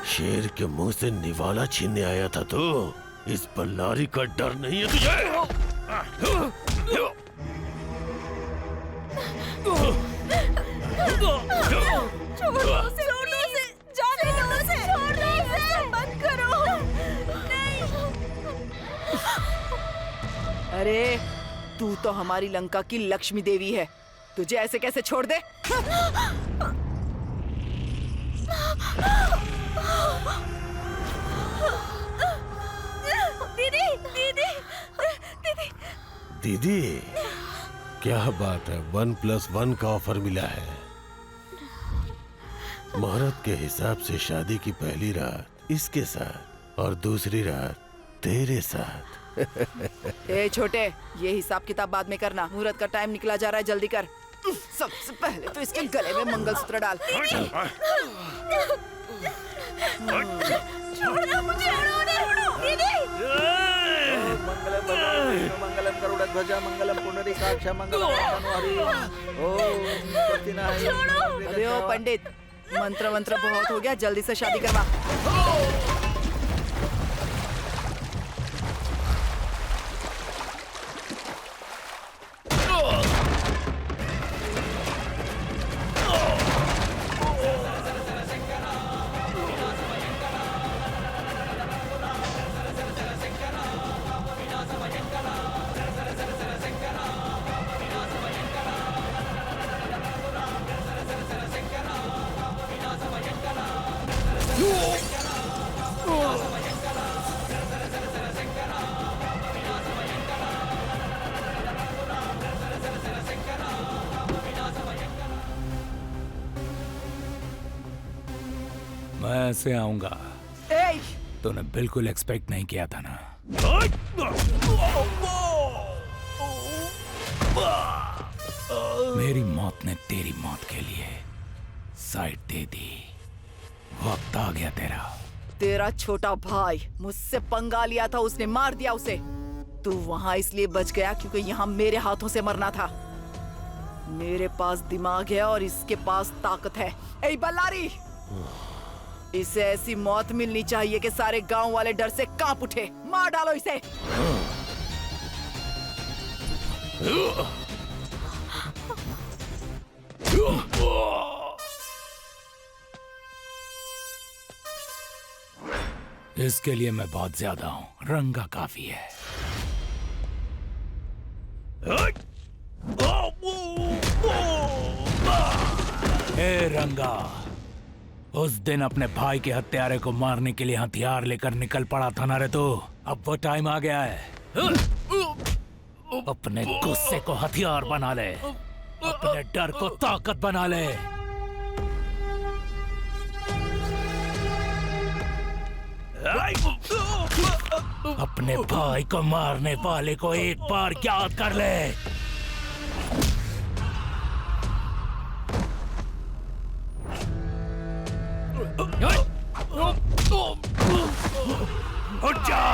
शेर के मुंह से निवाला छीनने आया था तू। इस बल्लारी का डर नहीं है तुझे? छोड़ो उसे, जाने दो उसे, छोड़ो उसे, मत करो। नहीं। अरे तू तो हमारी लंका की लक्ष्मी देवी है, तुझे ऐसे कैसे छोड़ दे? दीदी, दीदी, दीदी। दीदी, क्या बात है, 1+1 का ऑफर मिला है। मुहूर्त के हिसाब से शादी की पहली रात इसके साथ और दूसरी रात तेरे साथ। ए छोटे, ये हिसाब किताब बाद में करना, मुहूर्त का टाइम निकला जा रहा है, जल्दी कर। सबसे पहले तो इसके गले में मंगलसूत्र डाल। छोड़ो मुझे, दीदी। मंगलम गरुड़ध्वजा मंगलम पुंडरीकाक्ष मंगलम हरि। ओम सत्यनारायण। अरे ओ पंडित, मंत्र मंत्र बहुत हो गया, जल्दी से शादी करवा। मैं ऐसे आऊंगा तूने बिल्कुल एक्सपेक्ट नहीं किया था ना। मेरी मौत ने तेरी मौत के लिए साइड दे दी। वक्त आ गया तेरा। तेरा छोटा भाई मुझसे पंगा लिया था, उसने मार दिया उसे। तू वहां इसलिए बच गया क्योंकि यहाँ मेरे हाथों से मरना था। मेरे पास दिमाग है और इसके पास ताकत है। ए बल्लारी, इसे ऐसी मौत मिलनी चाहिए कि सारे गांव वाले डर से कांप उठे। मार डालो इसे। इसके लिए मैं बहुत ज्यादा हूं, रंगा काफी है। ए रंगा, उस दिन अपने भाई के हत्यारे को मारने के लिए हथियार लेकर निकल पड़ा था ना रे तू। अब वो टाइम आ गया है। अपने गुस्से को हथियार बना ले, अपने डर को ताकत बना ले। अपने भाई को मारने वाले को एक बार याद कर ले। उठ जा।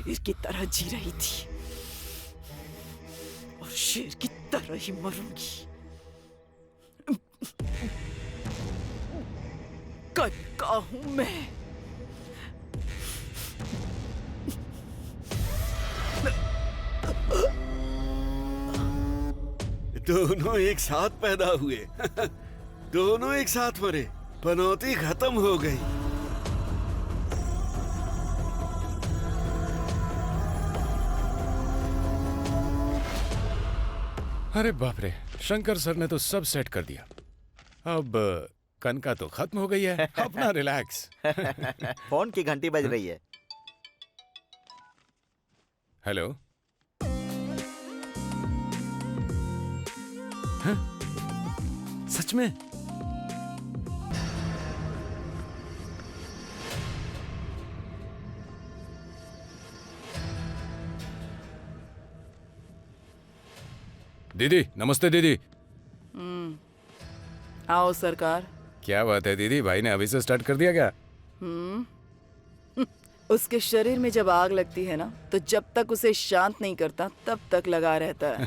शेर की तरह जी रही थी और शेर की तरह ही मरूंगी। कनका हूं मैं। दोनों एक साथ पैदा हुए दोनों एक साथ मरे, पनौती खत्म हो गई। अरे बाप रे, शंकर सर ने तो सब सेट कर दिया। अब कनका तो खत्म हो गई है, अपना रिलैक्स। फोन की घंटी बज रही है। हेलो। हाँ? सच में? दीदी नमस्ते। दीदी आओ सरकार। क्या बात है दीदी, भाई ने अभी से स्टार्ट कर दिया क्या? उसके शरीर में जब आग लगती है ना, तो जब तक उसे शांत नहीं करता तब तक लगा रहता है।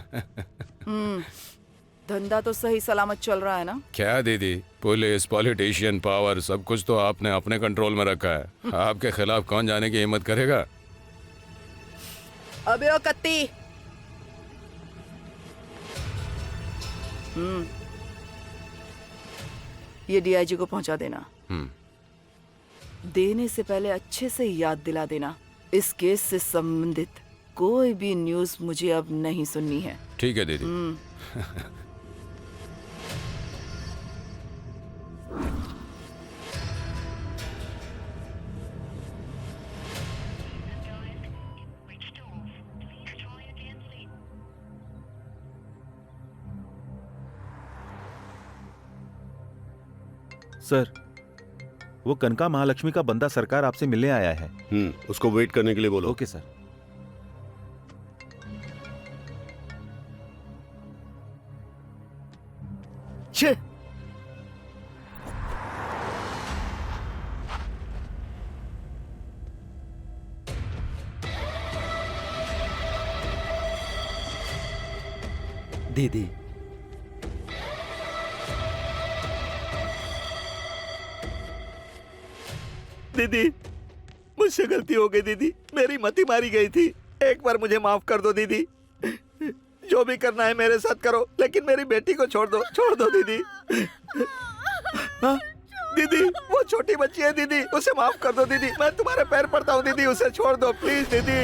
धंधा तो सही सलामत चल रहा है ना? क्या दीदी, पुलिस, पॉलिटिशियन, पावर, सब कुछ तो आपने अपने कंट्रोल में रखा है। आपके खिलाफ कौन जाने की हिम्मत करेगा? अबे ओ कत्ती, ये डीआईजी को पहुंचा देना। देने से पहले अच्छे से याद दिला देना, इस केस से संबंधित कोई भी न्यूज़ मुझे अब नहीं सुननी है। ठीक है दीदी। सर, वो कनका महालक्ष्मी का बंदा सरकार आपसे मिलने आया है। उसको वेट करने के लिए बोलो। Okay sir. छे! दीदी, दीदी मुझसे गलती हो गई दीदी, मेरी मति मारी गई थी। एक बार मुझे माफ कर दो दीदी। जो भी करना है मेरे साथ करो, लेकिन मेरी बेटी को छोड़ दो दीदी। हाँ? दीदी वो छोटी बच्ची है दीदी, उसे माफ कर दो दीदी। मैं तुम्हारे पैर पड़ता हूँ दीदी, उसे छोड़ दो प्लीज दीदी।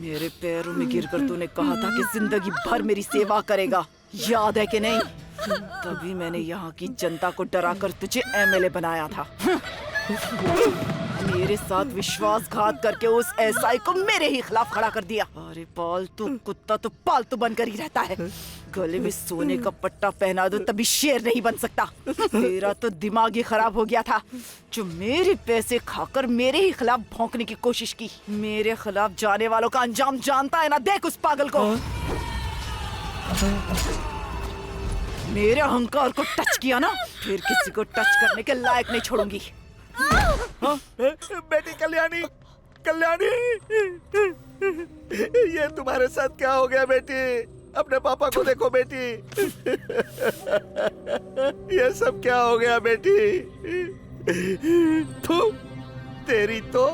मेरे पैरों में गिरकर तूने कहा था कि जिंदगी भर मेरी सेवा करेगा, याद है कि नहीं? तभी मैंने यहाँ की जनता को डराकर तुझे एमएलए बनाया था। मेरे साथ विश्वासघात करके उस एसआई को मेरे ही खिलाफ खड़ा कर दिया। अरे पालतू कुत्ता तो पालतू बनकर ही रहता है। गले में सोने का पट्टा पहना दो तभी शेर नहीं बन सकता। तेरा तो दिमाग ही खराब हो गया था, जो मेरे पैसे खाकर मेरे ही खिलाफ भौंकने की कोशिश की। मेरे खिलाफ जाने वालों का अंजाम जानता है ना? देख उस पागल को। मेरे अहंकार को टच किया ना, फिर किसी को टच करने के लायक नहीं छोड़ूंगी। बेटी कल्याणी, कल्याणी, ये तुम्हारे साथ क्या हो गया बेटी? अपने पापा को देखो बेटी। ये सब क्या हो गया बेटी? थू, तेरी तो।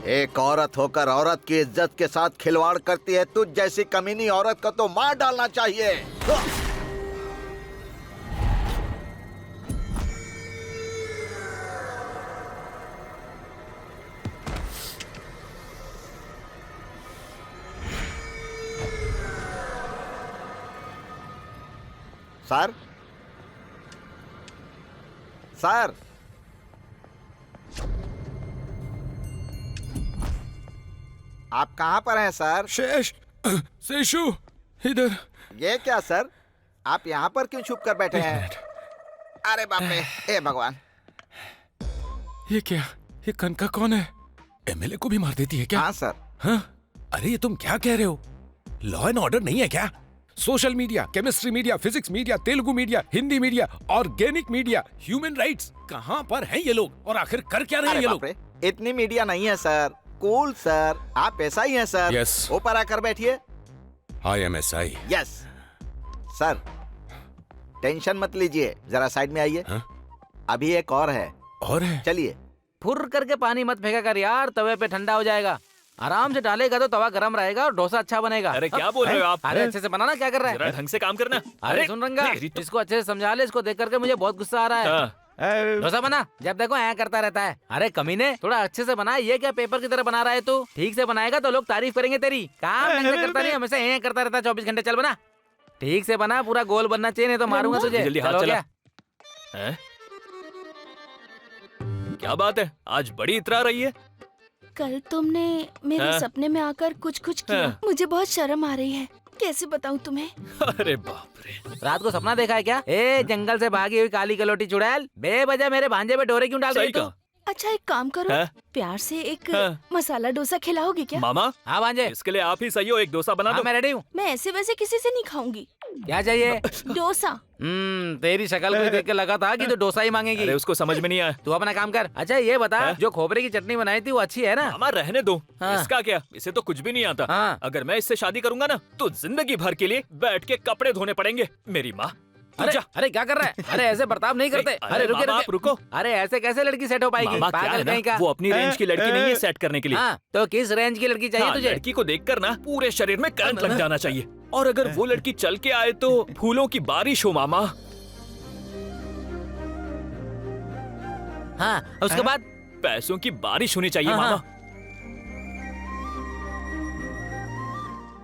एक औरत होकर औरत की इज्जत के साथ खिलवाड़ करती है। तुझ जैसी कमीनी औरत को तो मार डालना चाहिए। सर, सर, आप कहाँ पर हैं सर? शेष, शेषु, इधर। ये क्या सर, आप यहाँ पर क्यों छुप कर बैठे हैं? अरे बाप रे, हे भगवान। ये क्या? ये कनका कौन है? एमएलए को भी मार देती है क्या? हाँ सर। हाँ? अरे ये तुम क्या कह रहे हो? लॉ एंड ऑर्डर नहीं है क्या? Social media, chemistry media, physics media, Telugu media, Hindi media, organic media, human rights. कहाँ पर हैं ये लोग और आखिर कर क्या रहे हैं अरे ये बाप लोग? रे, इतनी मीडिया नहीं है सर। कूल सर, आप ऐसा ही हैं सर। Yes. ऊपर आकर बैठिए। IMSI। यस सर, टेंशन मत लीजिए, जरा साइड में आइए। हाँ? अभी एक और है, और है? चलिए। फुर करके पानी मत फेंका कर यार, तवे पे ठंडा हो जाएगा। आराम से डालेगा तो तवा गर्म रहेगा और डोसा अच्छा बनेगा। अरे क्या बोल रहे हो आप? अरे अच्छे से बनाना, क्या कर रहा जरा है? ढंग से काम करना। अरे सुन रंगा, मेरी तो- इसको अच्छे से समझा ले, इसको देख करके मुझे बहुत गुस्सा आ रहा है। हाँ, डोसा बना, जब देखो ऐ करता रहता है। अरे कमीने, थोड़ा अच्छे से बना। ये क्या पेपर की तरह बना रहा है तू? ठीक से बनाएगा तो लोग तारीफ करेंगे तेरी। काम ढंग से करता नहीं, हमेशा ऐ करता रहता है 24 घंटे। चल बना, ठीक से बना, पूरा गोल बनना चाहिए, नहीं तो मारूंगा तुझे। जल्दी हाथ चलो चला। क्या? हैं? क्या बात है, आज बड़ी इतरा रही है। कल तुमने मेरे हाँ? सपने में आकर कुछ कुछ किया। हाँ। मुझे बहुत शर्म आ रही है, कैसे बताऊं तुम्हें? अरे बाप रे। रात को सपना देखा है क्या? ए जंगल से भागी हुई काली कलोटी चुड़ैल, बेवजह मेरे भांजे पे डोरे क्यों डाल सही रही तू? कहा। अच्छा एक काम करो, हाँ? प्यार से एक हाँ। मसाला डोसा खिलाओगे क्या? मामा, हाँ भांजे, इसके लिए आप ही सही हो, एक डोसा बना हाँ दो। मैं रेडी हूँ। मैं ऐसे वैसे किसी से नहीं खाऊंगी। क्या चाहिए? डोसा। तेरी शक्ल को देख के लगा था कि तू डोसा ही मांगेगी। अरे उसको समझ में नहीं आया। तू अपना काम कर। अच्छा ये बता, हाँ? जो खोपरे की चटनी बनाई थी वो अच्छी है ना? मामा रहने दो, हाँ। इसका क्या, इसे तो कुछ भी नहीं आता। हाँ। अगर मैं इससे शादी करूंगा ना तो जिंदगी भर के लिए बैठ के कपड़े धोने पड़ेंगे। मेरी माँ, तू अरे जा। अरे क्या कर रहा है? अरे ऐसे बर्ताव नहीं करते। अरे अरे रुके मामा, आप रुको। अरे ऐसे कैसे लड़की सेट हो पाएगी? मामा क्या पागल है ना, कहीं का। वो अपनी रेंज की लड़की नहीं है सेट करने के लिए। हाँ, तो किस रेंज की लड़की चाहिए हाँ, तुझे? लड़की को देखकर ना पूरे शरीर में करंट लग जाना चाहिए। और अगर वो लड़की चल के आए तो फूलों की बारिश हो मामा। हाँ, उसके बाद? पैसों की बारिश होनी चाहिए हाँ, मामा।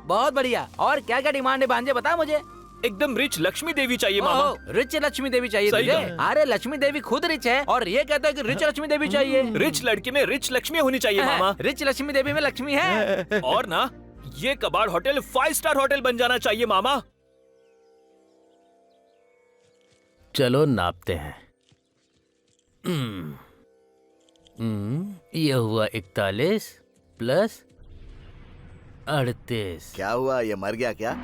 बहुत बढ़िया। और क्या क्या डिमांड है भांजे, बता मुझे। एकदम रिच लक्ष्मी देवी चाहिए मामा। ओह, रिच लक्ष्मी देवी चाहिए सही तुझे? कहा। अरे लक्ष्मी देवी खुद रिच है और ये कहता है कि रिच लक्ष्मी देवी चाहिए। रिच लड़की में रिच लक्ष्मी होनी चाहिए मामा। रिच लक्ष्मी देवी में लक्ष्मी है। और ना, ये कबाड़ होटल 5 स्टार होटल बन जाना चाहिए मामा। चलो नापते हैं। ये हुआ 41 प्लस 38। क्या हुआ, ये मर गया क्या?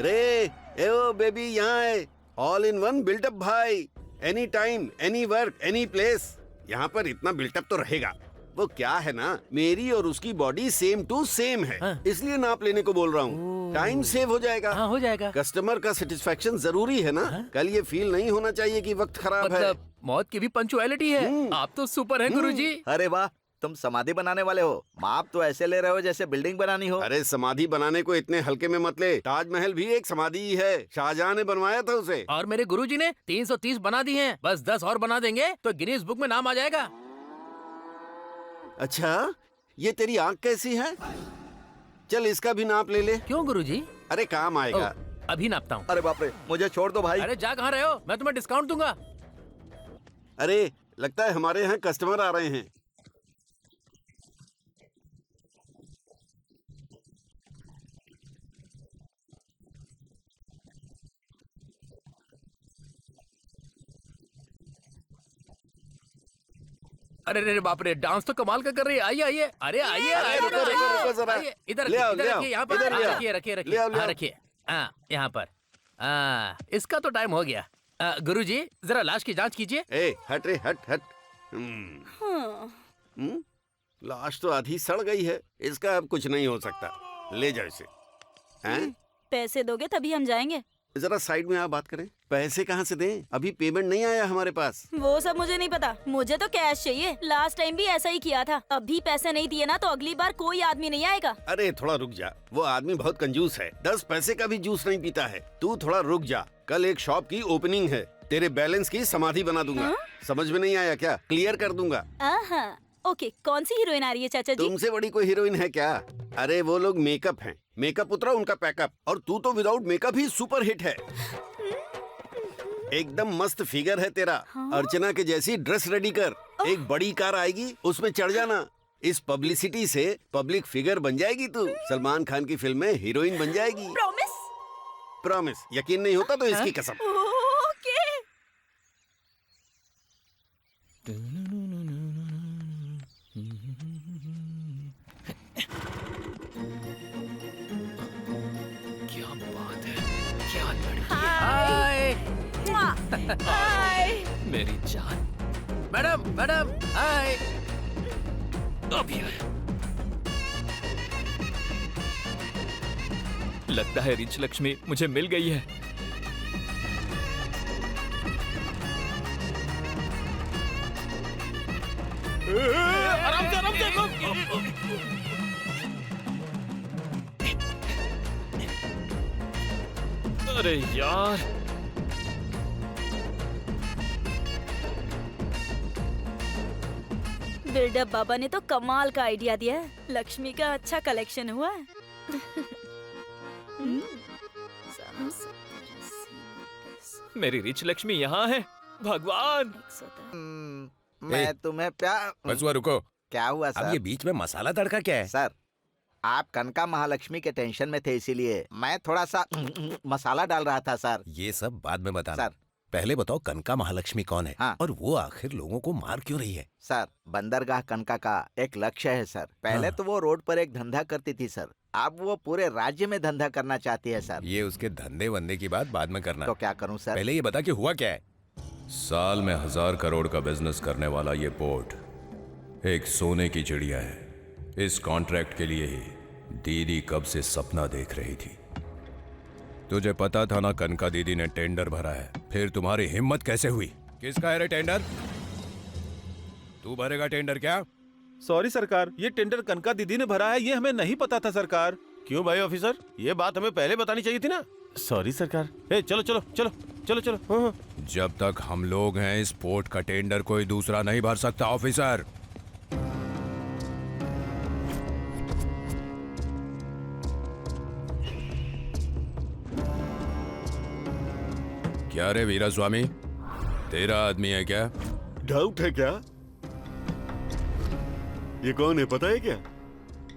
रे ए ओ बेबी, यहाँ है। ऑल इन वन बिल्टअप भाई। Any time, any work, any place. यहाँ पर इतना बिल्टअप तो रहेगा। वो क्या है ना, मेरी और उसकी बॉडी सेम टू सेम है। हाँ। इसलिए नाप लेने को बोल रहा हूँ। टाइम सेव हो जाएगा। हाँ हो जाएगा। कस्टमर का सेटिस्फेक्शन जरूरी है ना। कल ये फील नहीं होना चाहिए कि वक्त खराब है। मतलब मौत की भी पंचुअलिटी है। आप तो सुपर हैं गुरुजी। अरे वाह, तुम समाधि बनाने वाले हो। माप तो ऐसे ले रहे हो जैसे बिल्डिंग बनानी हो। अरे समाधि बनाने को इतने हल्के में मत ले। ताजमहल भी एक समाधि ही है, शाहजहां ने बनवाया था उसे। और मेरे गुरुजी ने 330 बना दी हैं। बस 10 और बना देंगे तो गिनीज बुक में नाम आ जाएगा। अच्छा, ये तेरी आंख कैसी है? चल इसका भी नाप ले ले। क्यों गुरुजी? अरे काम आएगा। अभी नापता हूँ। अरे बाप रे, मुझे छोड़ दो भाई। अरे जा कहाँ रहे हो? मैं तुम्हें डिस्काउंट दूंगा। अरे लगता है हमारे यहाँ कस्टमर आ रहे हैं। अरे रे बाप रे, डांस तो कमाल का कर रही है। आइए आइए। अरे आइए अरे, रुको, रुको, रुको जरा। आइए, इधर ले आओ, इधर ले आओ, रखिए, यहाँ पर इधर ले आओ। रखिए रखिए ले आओ, ले हाँ, आओ। रखिए। हाँ यहाँ पर। इसका तो टाइम हो गया। गुरुजी जरा लाश की जांच कीजिए। ए हट रे, हट हट। लाश तो आधी सड़ गई है, इसका अब कुछ नहीं हो सकता। ले जाओ इसे। हैं? पैसे दोगे तभी हम जाएंगे। जरा साइड में आप बात करें। पैसे कहाँ से दें? अभी पेमेंट नहीं आया हमारे पास। वो सब मुझे नहीं पता, मुझे तो कैश चाहिए। लास्ट टाइम भी ऐसा ही किया था। अभी पैसे नहीं दिए ना तो अगली बार कोई आदमी नहीं आएगा। अरे थोड़ा रुक जा, वो आदमी बहुत कंजूस है। 10 पैसे का भी जूस नहीं पीता है। तू थोड़ा रुक जा, कल एक शॉप की ओपनिंग है। तेरे बैलेंस की समाधि बना दूंगा। समझ में नहीं आया क्या? क्लियर कर दूंगा। ओके, कौन सी हीरोइन आ रही है चाचा जी? तुमसे बड़ी कोई हीरोइन है क्या? अरे वो लोग मेकअप हैं। मेकअप उतरा उनका पैकअप, और तू तो विदाउट मेकअप ही सुपर हिट है। एकदम मस्त फिगर है तेरा। अर्चना के जैसी ड्रेस रेडी कर। एक बड़ी कार आएगी, उसमें चढ़ जाना। इस पब्लिसिटी से पब्लिक फिगर बन जाएगी तू। सलमान खान की फिल्म में हीरोइन बन जाएगी। प्रॉमिस? प्रॉमिस। यकीन नहीं होता तो इसकी कसम। ओके। हाय। मेरी जान। मैडम मैडम हाय। अभी आया। लगता है रिच लक्ष्मी मुझे मिल गई है। आराम से आराम से। अरे यार, बिल्डअप बाबा ने तो कमाल का आइडिया दिया है। लक्ष्मी का अच्छा कलेक्शन हुआ है। मेरी रिच लक्ष्मी यहाँ है। भगवान, मैं तुम्हें प्यार। बस हुआ, रुको। क्या हुआ अब सर? ये बीच में मसाला तड़का क्या है? सर, आप कनका महालक्ष्मी के टेंशन में थे, इसीलिए मैं थोड़ा सा मसाला डाल रहा था सर। ये सब बाद में बताना। सर, पहले बताओ कनका महालक्ष्मी कौन है? हाँ। और वो आखिर लोगों को मार क्यों रही है? सर, बंदरगाह कनका का एक लक्ष्य है सर। पहले हाँ। तो वो रोड पर एक धंधा करती थी सर, अब वो पूरे राज्य में धंधा करना चाहती है सर। ये उसके धंधे वंदे की बात बाद में करना। तो क्या करूं सर? पहले ये बता कि हुआ क्या है। साल में 1000 करोड़ का बिजनेस करने वाला ये पोर्ट एक सोने की चिड़िया है। इस कॉन्ट्रैक्ट के लिए ही दीदी कब से सपना देख रही थी। तुझे पता था ना कनका दीदी ने टेंडर भरा है, फिर तुम्हारी हिम्मत कैसे हुई? किसका है रे टेंडर? तू भरेगा टेंडर क्या? सॉरी सरकार, ये टेंडर कनका दीदी ने भरा है, ये हमें नहीं पता था सरकार। क्यों भाई ऑफिसर, ये बात हमें पहले बतानी चाहिए थी ना। सॉरी सरकार। ए चलो चलो चलो चलो चलो। हाँ। जब तक हम लोग हैं इस पोर्ट का टेंडर कोई दूसरा नहीं भर सकता ऑफिसर। क्या रे वीरा स्वामी, तेरा आदमी है क्या? डाउट है क्या? ये कौन है पता है क्या?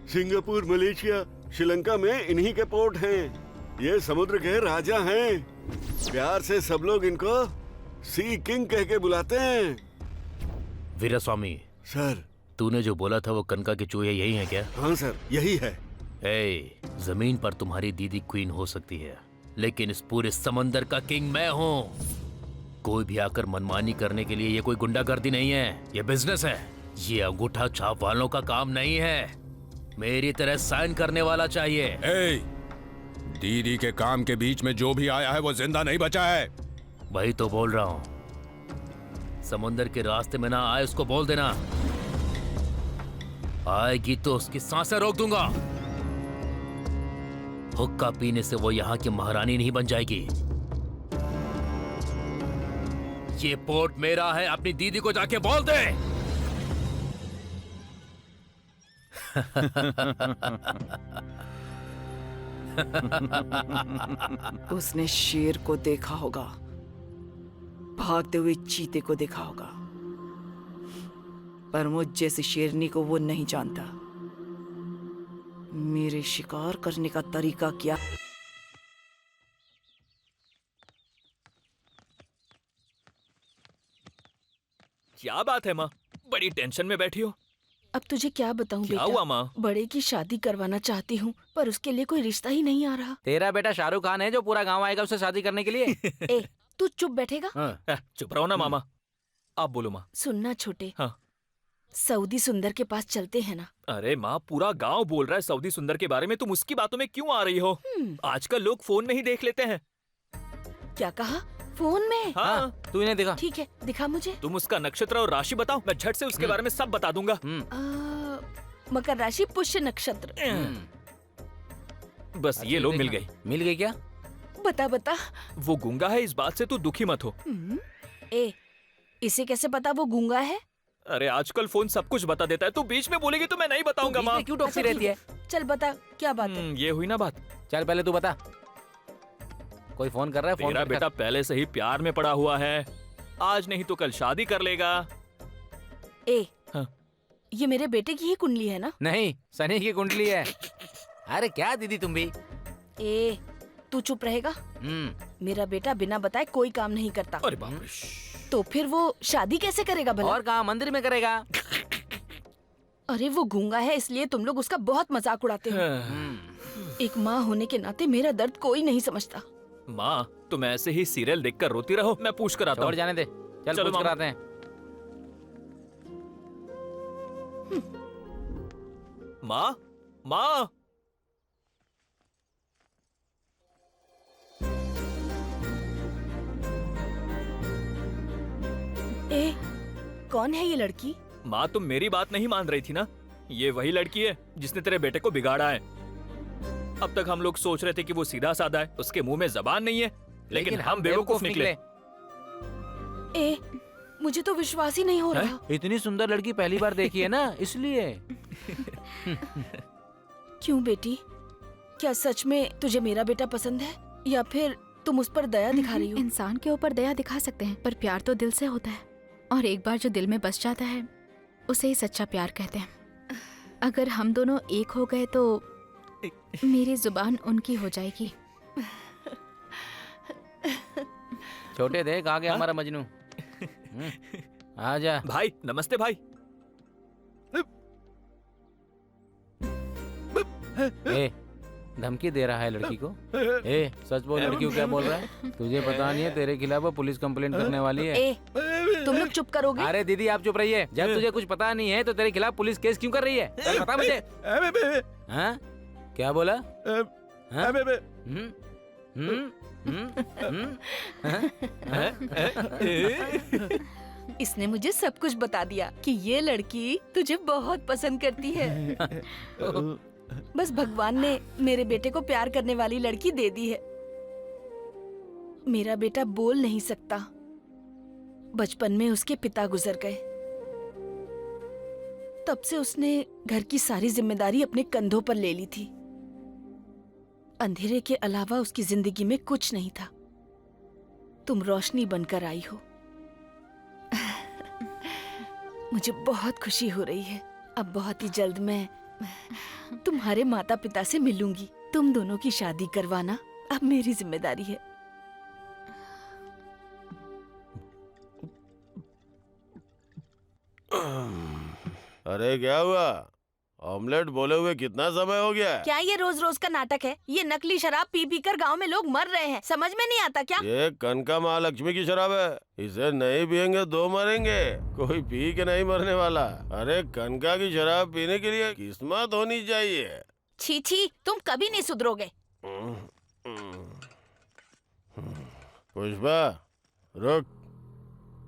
सिंगापुर, मलेशिया, श्रीलंका में इन्हीं के पोर्ट हैं। ये समुद्र के राजा हैं। प्यार से सब लोग इनको सी किंग कह के बुलाते हैं। वीरा स्वामी सर, तूने जो बोला था वो कनका के चूहे यही हैं क्या? हाँ सर, यही है। ए, जमीन पर तुम्हारी दीदी क्वीन हो सकती है, लेकिन इस पूरे समंदर का किंग मैं हूँ। कोई भी आकर मनमानी करने के लिए ये कोई गुंडागर्दी नहीं है, ये बिजनेस है। ये अंगूठा छाप वालों का काम नहीं है। मेरी तरह साइन करने वाला चाहिए। ए, दीदी के काम के बीच में जो भी आया है वो जिंदा नहीं बचा है। वही तो बोल रहा हूँ। समुंदर के रास्ते में ना आए उसको बोल देना। आएगी तो उसकी सांसें रोक दूंगा। हुक्का पीने से वो यहाँ की महारानी नहीं बन जाएगी। ये पोर्ट मेरा है, अपनी दीदी को जाके बोल दे। उसने शेर को देखा होगा, भागते हुए चीते को देखा होगा, पर मुझ जैसी शेरनी को वो नहीं जानता। मेरे शिकार करने का तरीका क्या? क्या बात है माँ, बड़ी टेंशन में बैठी हो। अब तुझे क्या बताऊं क्या बेटा? हुआ माँ? बड़े की शादी करवाना चाहती हूँ, पर उसके लिए कोई रिश्ता ही नहीं आ रहा। तेरा बेटा शाहरुख खान है जो पूरा गांव आएगा उससे शादी करने के लिए। ए, तू चुप बैठेगा? चुप रहो ना मामा। आप बोलो माँ। सुनना छोटे, हाँ। सऊदी सुंदर के पास चलते हैं ना? अरे माँ, पूरा गांव बोल रहा है सऊदी सुंदर के बारे में, तुम उसकी बातों में क्यों आ रही हो? आजकल लोग फोन में ही देख लेते हैं। क्या कहा? फोन में? हाँ। तू इन्हें दिखा। ठीक है, दिखा मुझे। तुम उसका नक्षत्र और राशि बताओ, मैं झट से उसके बारे में सब बता दूंगा। मकर राशि, पुष्य नक्षत्र। बस ये लो, मिल गई। मिल गई क्या? बता बता। वो गूंगा है, इस बात से तू दुखी मत हो। ए, इसे कैसे पता वो गूंगा है? अरे आजकल फोन सब कुछ बता देता है, तू बीच में बोलेगी तो मैं नहीं बताऊंगा माँ। क्यों टोकती रहती है? चल बता, क्या बात है? ये हुई ना बात। चल पहले तू बता। कोई फोन कर रहा है? फोन तेरा कर। बेटा पहले से ही प्यार में पड़ा हुआ है, आज नहीं तो कल शादी कर लेगा। ए, हाँ। ये मेरे बेटे की ही कुंडली है ना? नहीं, सनी की कुंडली है। अरे क्या दीदी तुम भी? ए, तू चुप रहेगा? मेरा बेटा बिना बताए कोई काम नहीं करता। अरे बाप रे। तो फिर वो शादी कैसे करेगा भला? और कहाँ, मंदिर में करेगा। अरे वो गूंगा है, इसलिए तुम लोग उसका बहुत मजाक उड़ाते हो। एक माँ होने के नाते मेरा दर्द कोई नहीं समझता। माँ तुम ऐसे ही सीरियल देखकर रोती रहो, मैं पूछ कर आता छोड़ हूँ। जाने दे, चल चलो पूछ कर मामा। आते हैं। माँ माँ ए, कौन है ये लड़की? माँ तुम मेरी बात नहीं मान रही थी ना? ये वही लड़की है जिसने तेरे बेटे को बिगाड़ा है। अब तक हम लोग सोच रहे थे कि वो सीधा साधा है, उसके मुंह में जबान नहीं है, लेकिन हम बेवकूफ निकले। ए, मुझे तो विश्वास ही नहीं हो रहा। इतनी सुंदर लड़की पहली बार देखी है ना, इसलिए। क्यों बेटी, क्या सच में तुझे मेरा बेटा पसंद है या फिर तुम उस पर दया दिखा रही हो? इंसान के ऊपर दया दिखा सकते हैं, पर प्यार तो दिल से होता है, और एक बार जो दिल में बस जाता है उसे ही सच्चा प्यार कहते हैं। अगर हम दोनों एक हो गए तो मेरी जुबान उनकी हो जाएगी। छोटे देख आ गया हमारा मजनू। आजा भाई। नमस्ते भाई। ए, धमकी दे रहा है लड़की को। ए, सच बोल, लड़की को क्या बोल रहा है? तुझे पता नहीं है तेरे खिलाफ वो पुलिस कंप्लेंट करने वाली है। ए, तुम लोग चुप करोगे? अरे दीदी आप चुप रहिए। जब तुझे कुछ पता नहीं है तो तेरे खिलाफ पुलिस केस क्यों कर रही है? चल बता मुझे। हाँ? क्या बोला? हाँ? इसने मुझे सब कुछ बता दिया कि ये लड़की तुझे बहुत पसंद करती है। बस भगवान ने मेरे बेटे को प्यार करने वाली लड़की दे दी है। मेरा बेटा बोल नहीं सकता। बचपन में उसके पिता गुजर गए, तब से उसने घर की सारी जिम्मेदारी अपने कंधों पर ले ली थी। अंधेरे के अलावा उसकी जिंदगी में कुछ नहीं था। तुम रोशनी बनकर आई हो। मुझे बहुत खुशी हो रही है। अब बहुत ही जल्द मैं तुम्हारे माता पिता से मिलूंगी। तुम दोनों की शादी करवाना अब मेरी जिम्मेदारी है। अरे क्या हुआ? ऑमलेट बोले हुए कितना समय हो गया? क्या ये रोज रोज का नाटक है? ये नकली शराब पी पी कर गाँव में लोग मर रहे हैं, समझ में नहीं आता क्या? ये कनका महालक्ष्मी की शराब है, इसे नहीं पियेंगे दो मरेंगे, कोई पी के नहीं मरने वाला। अरे कनका की शराब पीने के लिए किस्मत होनी चाहिए। छी छी, तुम कभी नहीं सुधरोगे। पुष्पा रुक,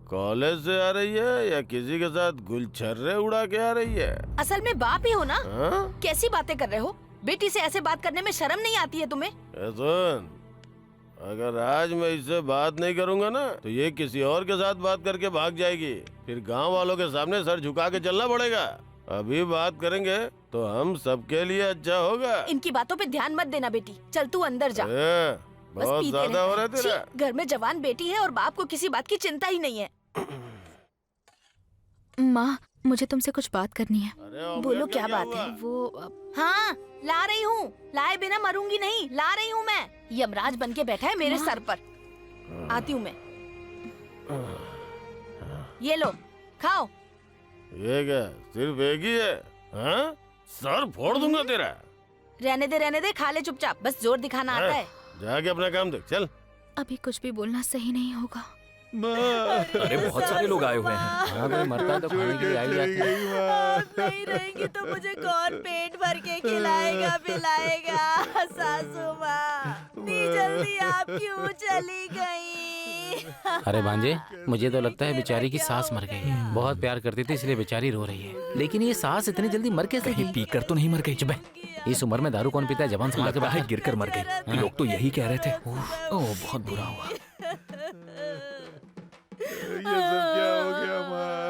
कॉलेज से आ रही है या किसी के साथ गुलछर्रे उड़ा के आ रही है? असल में बाप ही हो ना? हाँ? कैसी बातें कर रहे हो? बेटी से ऐसे बात करने में शर्म नहीं आती है तुम्हें? सुन, अगर आज मैं इससे बात नहीं करूंगा ना तो ये किसी और के साथ बात करके भाग जाएगी। फिर गांव वालों के सामने सर झुका के चलना पड़ेगा। अभी बात करेंगे तो हम सबके लिए अच्छा होगा। इनकी बातों पे ध्यान मत देना बेटी, चल तू अंदर जा। बस बहुत पीते ज्यादा हो रहा है रहे। तेरा। छी, घर में जवान बेटी है और बाप को किसी बात की चिंता ही नहीं है। माँ, मुझे तुमसे कुछ बात करनी है। बोलो क्या बात है? वो हाँ, ला रही हूँ। लाए बिना मरूंगी नहीं, ला रही हूँ मैं। यमराज बन के बैठा है मेरे सर पर। आती हूँ मैं। ये लो, खाओ। ये क्या सिर्फ एक ही है? हाँ? सर फोड़ दूंगा तेरा। रहने दे, खा ले चुपचाप। बस जोर दिखाना आता है। जाके अपना काम देख, चल। अभी कुछ भी बोलना सही नहीं होगा। अरे बहुत सारे लोग आए हुए हैं। हाँ भाई, मरता तो खाने के लिए आई जाती है। आप नहीं रहेंगी तो मुझे कौन पेट भर के खिलाएगा पिलाएगा? सासू माँ, इतनी जल्दी आप क्यों चली गई? अरे भांजे, मुझे तो लगता है बेचारी की सास मर गई है। बहुत प्यार करती थी इसलिए बेचारी रो रही है। लेकिन ये सास इतनी जल्दी मर कैसे गई? पीकर तो नहीं मर गई? चुप है, इस उम्र में दारू कौन पीता है? जबान संभाल के बात कर। गिर कर मर गई। लोग तो यही कह रहे थे। ओह बहुत बुरा हुआ। ये सब क्या हो गया माँ?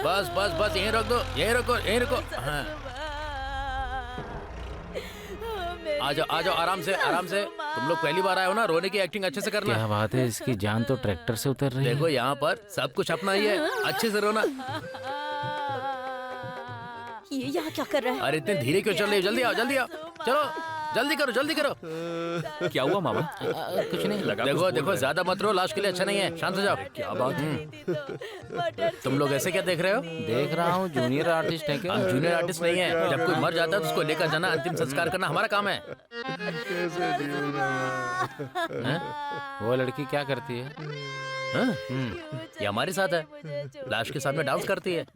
बस बस बस, यहीं रख दो, यहीं रखो, यहीं रखो। हाँ। आ जाओ, आ जाओ, आराम से, आराम से। तुम लोग पहली बार आए हो ना, रोने की एक्टिंग अच्छे से करना। क्या बात है, इसकी जान तो ट्रैक्टर से उतर रही है। देखो यहाँ पर सब कुछ अपना ही है, अच्छे से रोना। ये यहाँ क्या कर रहा है? अरे इतने धीरे क्यों चल रही हो? जल्दी आओ, जल्दी आओ, चलो। जल्दी करो जल्दी करो। क्या हुआ मामा? कुछ नहीं लगा देखो कुछ बोल देखो रहे। ज्यादा मत रो, लाश के लिए अच्छा नहीं है। शांत हो जाओ। क्या बात है? तुम लोग ऐसे क्या देख रहे हो? देख रहा हूँ जूनियर आर्टिस्ट है क्या? हम जूनियर आर्टिस्ट नहीं है। जब कोई मर जाता है तो उसको लेकर जाना, अंतिम संस्कार करना हमारा काम है। हैं? वो लड़की क्या करती है? हाँ? ये हमारे साथ है। लाश के सामने डांस करती है।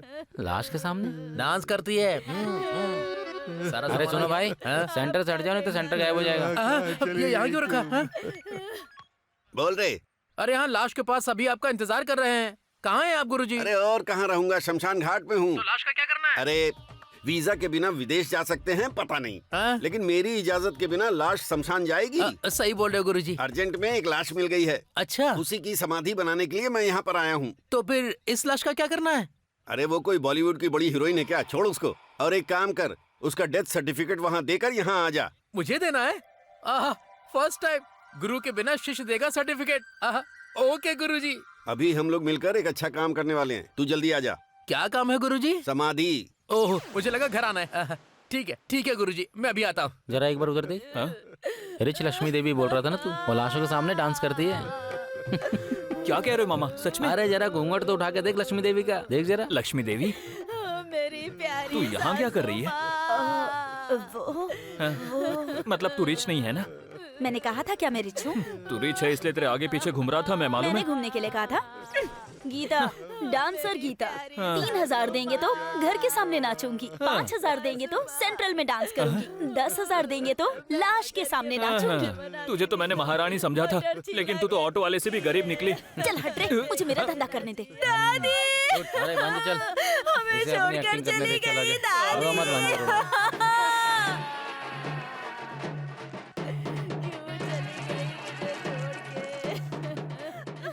लाश के सामने? डांस करती है। सारा अरे सामान सुनो है। भाई, हाँ? सेंटर से हट जाओ नहीं तो सेंटर गायब हो जाएगा। ये यहाँ क्यों रखा? हाँ? बोल रहे। अरे यहाँ लाश के पास सभी आपका इंतजार कर रहे हैं। कहाँ हैं आप गुरुजी? अरे और कहाँ रहूंगा, शमशान घाट पे हूँ। तो लाश का क्या करना है? अरे वीजा के बिना विदेश जा सकते हैं पता नहीं, हाँ? लेकिन मेरी इजाजत के बिना लाश शमशान जाएगी? सही बोल रहे हो गुरुजी। अर्जेंट में एक लाश मिल गई है। अच्छा, उसी की समाधि बनाने के लिए मैं यहाँ पर आया हूँ। तो फिर इस लाश का क्या करना है? अरे वो कोई बॉलीवुड की बड़ी हीरोइन है क्या? छोड़ उसको और एक काम कर, उसका डेथ सर्टिफिकेट वहाँ देकर यहाँ आ जा। मुझे देना है? फर्स्ट टाइम गुरु के बिना शिष्य देगा सर्टिफिकेट। ओके गुरुजी। अभी हम लोग मिलकर एक अच्छा काम करने वाले हैं, तू जल्दी आ जा। क्या काम है गुरुजी? समाधि। ओह, मुझे लगा घर आना है। ठीक है गुरुजी, मैं अभी आता हूँ। जरा एक बार उधर देख। हाँ? रिच लक्ष्मी देवी बोल रहा था ना तू, वो लाशों के सामने डांस करती है। क्या कह रहे हो मामा? सच में? अरे जरा घूंघट तो उठा के देख लक्ष्मी देवी का, देख जरा। लक्ष्मी देवी, मेरी प्यारी तू यहाँ क्या कर रही है? वो मतलब तू रिच नहीं है ना? मैंने कहा था क्या मैं रिच हूँ? तू रिच है इसलिए तेरे आगे पीछे घूम रहा था, मैं मालूम मैंने है। घूमने के लिए कहा था। गीता, डांसर गीता, 3000 देंगे तो घर के सामने नाचूंगी, 5000 देंगे तो सेंट्रल में डांस करूंगी, 10,000 देंगे तो लाश के सामने नाचूंगी। तुझे तो मैंने महारानी समझा था, लेकिन तू तो ऑटो वाले से भी गरीब निकली। चल हट रे, मुझे मेरा धंधा करने दे। अरे भांजी चल, हमें इसे अपनी एक्टिंग करने दे, चला जा। रो मत भांजी, रो।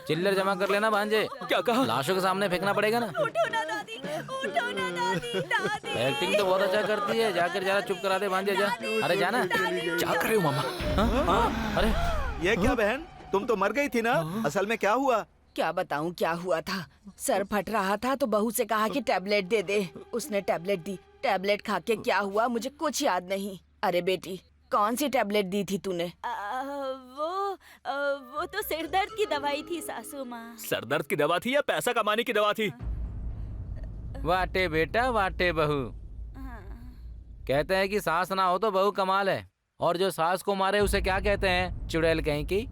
चिल्लर जमा कर लेना भांजे। क्या कहा? लाशों के सामने फेंकना पड़ेगा ना। उठो ना दादी, उठो ना दादी, दादी। एक्टिंग तो बहुत अच्छा करती है, जाकर जरा चुप करा दे भांजे, जा। अरे जाना। क्या कर रहे हो मामा? हाँ? अरे ये क्या बहन, तुम तो मर गई थी ना? असल में क्या हुआ? क्या बताऊं क्या हुआ था। सर फट रहा था तो बहू से कहा कि टैबलेट दे दे। उसने टैबलेट दी। टैबलेट खा के क्या हुआ मुझे कुछ याद नहीं। अरे बेटी, कौन सी टैबलेट दी थी तूने? वो तो सिर दर्द की दवाई थी सासू माँ। सर दर्द की दवा थी या पैसा कमाने की दवा थी? वाटे बेटा वाटे बहू। कहते हैं कि सास ना हो तो बहू कमाल है, और जो सास को मारे उसे क्या कहते हैं? चुड़ैल कहीं की।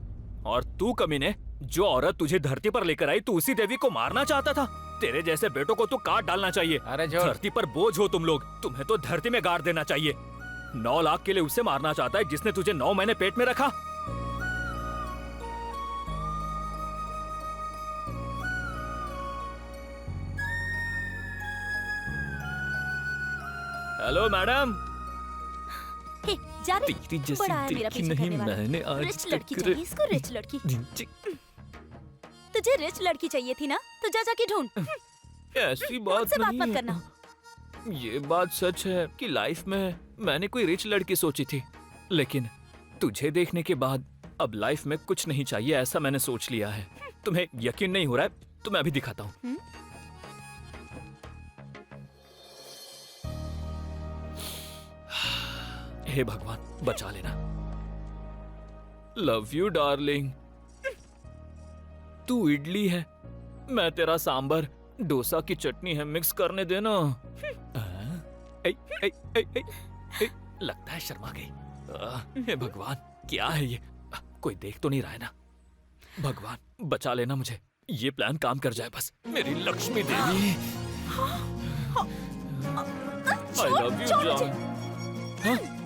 और तू कमीने, जो औरत तुझे धरती पर लेकर आई तू उसी देवी को मारना चाहता था। तेरे जैसे बेटों को तो काट डालना चाहिए। अरे जो धरती पर बोझ हो तुम लोग, तुम्हें तो धरती में गाड़ देना चाहिए। 9 लाख के लिए उसे मारना चाहता है जिसने तुझे 9 महीने पेट में रखा। Hello madam. हे, जा रे। तेरी जैसी बड़ा है मेरा देखी पीछे नहीं करने वाला। मैंने आज रिच लड़की तक। चाहिए इसको, रिच लड़की। तुझे रिच लड़की चाहिए थी ना, तो जा जाके ढूंढ। ऐसी बात मुझसे बात नहीं मत है। करना। ये बात सच है कि लाइफ में मैंने कोई रिच लड़की सोची थी, लेकिन तुझे देखने के बाद अब लाइफ में कुछ नहीं चाहिए ऐसा मैंने सोच लिया है। तुम्हें यकीन नहीं हो रहा है तो मैं अभी दिखाता हूँ। हे भगवान बचा लेना। Love you darling. तू इडली है, मैं तेरा सांबर। डोसा की चटनी है, मिक्स करने देना। लगता है शर्मा गई। हे भगवान क्या है ये? कोई देख तो नहीं रहा है ना? भगवान बचा लेना मुझे, ये प्लान काम कर जाए बस। मेरी लक्ष्मी देवी। आई लव यू जान।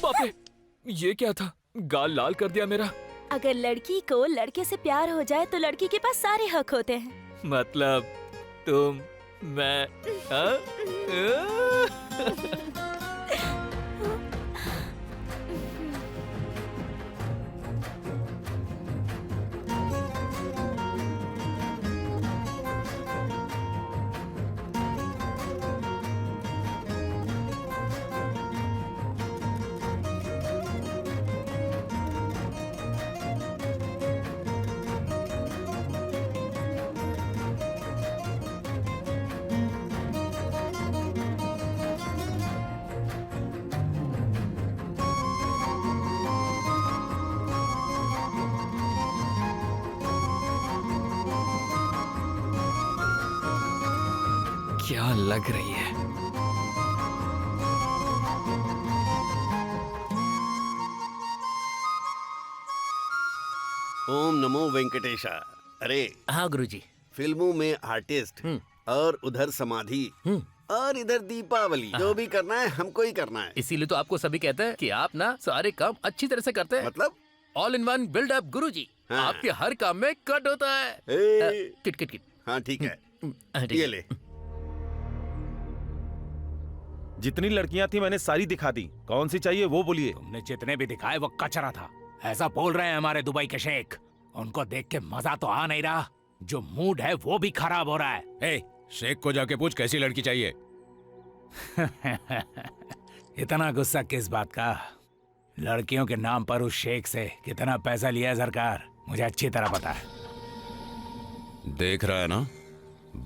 बाप रे, ये क्या था? गाल लाल कर दिया मेरा। अगर लड़की को लड़के से प्यार हो जाए तो लड़की के पास सारे हक होते हैं। मतलब तुम, मैं, हाँ? क्या लग रही है। ओम नमो वेंकटेशा। अरे हाँ गुरुजी। फिल्मों में आर्टिस्ट और उधर समाधि और इधर दीपावली, जो भी करना है हमको ही करना है। इसीलिए तो आपको सभी कहते हैं कि आप ना सारे काम अच्छी तरह से करते हैं। मतलब all in one build up गुरुजी। हाँ। आपके हर काम में कट होता है। Kit kit kit. हाँ ठीक है, ठीक ये है। ले। जितनी लड़कियां थी मैंने सारी दिखा दी, कौन सी चाहिए वो बोलिए। तुमने जितने भी दिखाए वो कचरा था, ऐसा बोल रहे हैं हमारे दुबई के शेख। उनको देख के मजा तो आ नहीं रहा, जो मूड है वो भी खराब हो रहा है। ए, शेख को जाके पूछ कैसी लड़की चाहिए। इतना गुस्सा किस बात का? लड़कियों के नाम पर उस शेख से कितना पैसा लिया है सरकार, मुझे अच्छी तरह पता है। देख रहा है ना,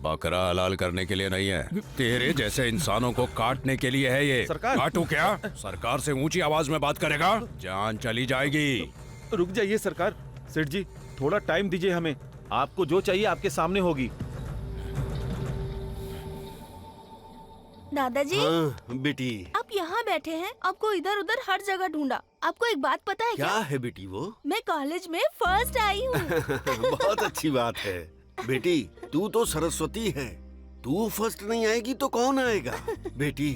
बकरा हलाल करने के लिए नहीं है, तेरे जैसे इंसानों को काटने के लिए है ये। सरकार। काटू क्या? सरकार से ऊंची आवाज में बात करेगा, जान चली जाएगी। रुक जाइए सरकार। सेठ जी थोड़ा टाइम दीजिए हमें, आपको जो चाहिए आपके सामने होगी। दादाजी, हाँ बेटी। आप यहाँ बैठे हैं, आपको इधर उधर हर जगह ढूंढा। आपको एक बात पता है क्या है बेटी वो? मैं कॉलेज में फर्स्ट आई हूँ। बहुत अच्छी बात है बेटी, तू तो सरस्वती है, तू फर्स्ट नहीं आएगी तो कौन आएगा? बेटी,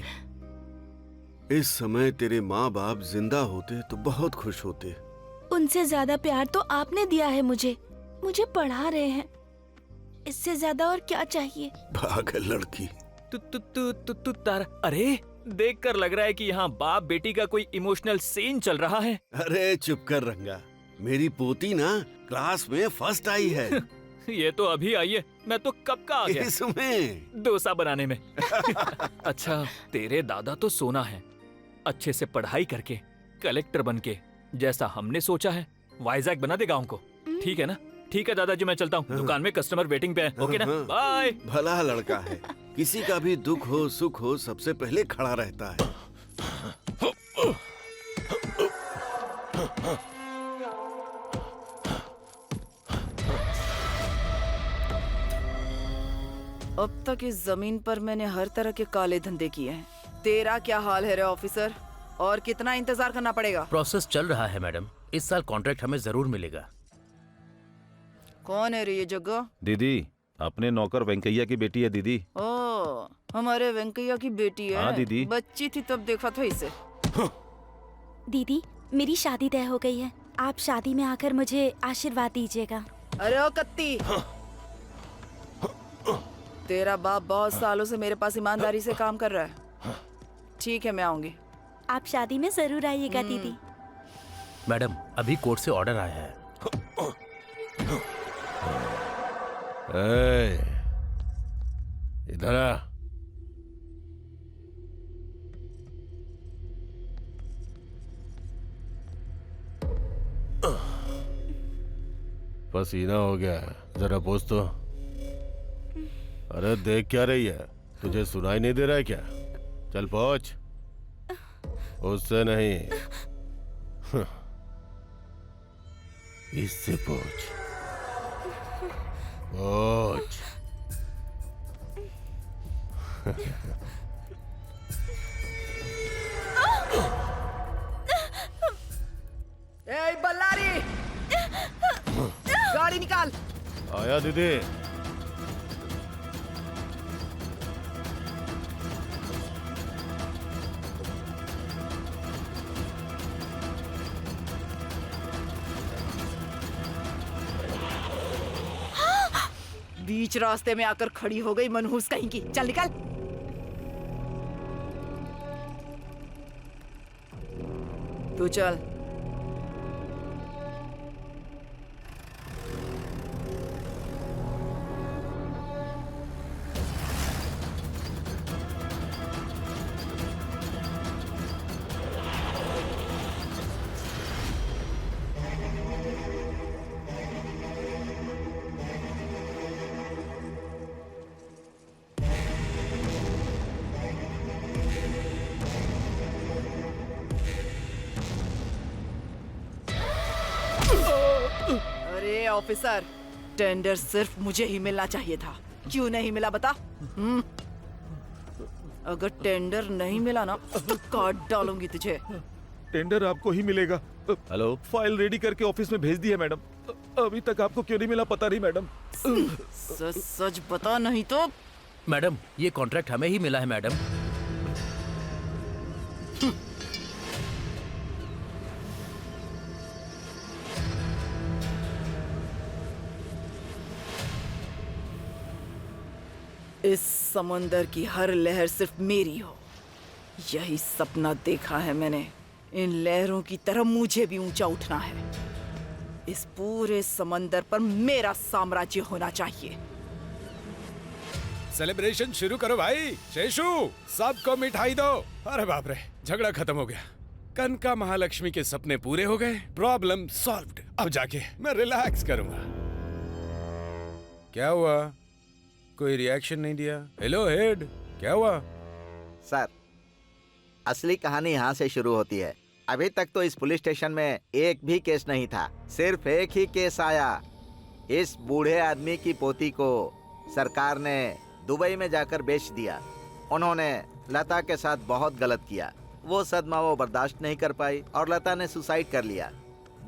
इस समय तेरे माँ बाप जिंदा होते तो बहुत खुश होते। उनसे ज्यादा प्यार तो आपने दिया है मुझे पढ़ा रहे हैं, इससे ज्यादा और क्या चाहिए? पागल लड़की। तू तारा, अरे देख कर लग रहा है कि यहाँ बाप बेटी का कोई इमोशनल सीन चल रहा है। अरे चुप कर रंगा, मेरी पोती ना क्लास में फर्स्ट आई है। ये तो अभी आई है, मैं तो कब का आ गया इसमें डोसा बनाने में। अच्छा, तेरे दादा तो सोना है, अच्छे से पढ़ाई करके कलेक्टर बन के, जैसा हमने सोचा है वाइजैक बना दे गाँव को। ठीक है ना? ठीक है दादाजी, मैं चलता हूँ, दुकान में कस्टमर वेटिंग पे है। ओके ना, बाय। भला लड़का है, किसी का भी दुख हो सुख हो सबसे पहले खड़ा रहता है। अब तक इस जमीन पर मैंने हर तरह के काले धंधे किए हैं। तेरा क्या हाल है रे ऑफिसर? और कितना इंतजार करना पड़ेगा? प्रोसेस चल रहा है मैडम, इस साल कॉन्ट्रैक्ट हमें जरूर मिलेगा। कौन है रे ये जगह? दीदी, अपने नौकर वेंकैया की बेटी है दीदी। ओ, हमारे वेंकैया की बेटी है। हाँ दीदी। बच्ची थी तब देखा था इसे। दीदी, मेरी शादी तय हो गई है, आप शादी में आकर मुझे आशीर्वाद दीजिएगा। अरे ओ कत्ती, तेरा बाप बहुत सालों से मेरे पास ईमानदारी से काम कर रहा है। ठीक है, मैं आऊंगी। आप शादी में जरूर आइएगा दीदी। मैडम, अभी कोर्ट से ऑर्डर आया है। इधर आ। पसीना हो गया है, जरा पोंछ तो। अरे देख क्या रही है, तुझे सुनाई नहीं दे रहा है क्या? चल पहुंच। उससे नहीं, इससे पहुंच। पहुंच। ए बल्लारी, गाड़ी निकाल। आया दीदी। बीच रास्ते में आकर खड़ी हो गई मनहूस कहीं की। चल निकल। तू चल। अरे ऑफिसर, टेंडर सिर्फ मुझे ही मिलना चाहिए था, क्यों नहीं मिला बता? अगर टेंडर नहीं मिला ना तो काट डालूंगी तुझे। टेंडर आपको ही मिलेगा। हेलो, फाइल रेडी करके ऑफिस में भेज दी है मैडम। अभी तक आपको क्यों नहीं मिला पता नहीं मैडम। सच सच बता नहीं तो। मैडम, ये कॉन्ट्रैक्ट हमें ही मिला है मैडम। इस समंदर की हर लहर सिर्फ मेरी हो, यही सपना देखा है मैंने। इन लहरों की तरह मुझे भी ऊंचा उठना है। इस पूरे समंदर पर मेरा साम्राज्य होना चाहिए। सेलिब्रेशन शुरू करो भाई। शेषु, सबको मिठाई दो। अरे बाप रे, झगड़ा खत्म हो गया। कनका महालक्ष्मी के सपने पूरे हो गए। Problem solved. अब जाके मैं रिलैक्स करूंगा। क्या हुआ? कोई रिएक्शन नहीं दिया? हेलो हेड, क्या हुआ? सर, असली कहानी यहाँ से शुरू होती है। अभी तक तो इस पुलिस स्टेशन में एक भी केस नहीं था। सिर्फ एक ही केस आया। इस बूढ़े आदमी की पोती को सरकार ने दुबई में जाकर बेच दिया। उन्होंने लता के साथ बहुत गलत किया। वो सदमा वो बर्दाश्त नहीं कर पाई और लता ने सुसाइड कर लिया।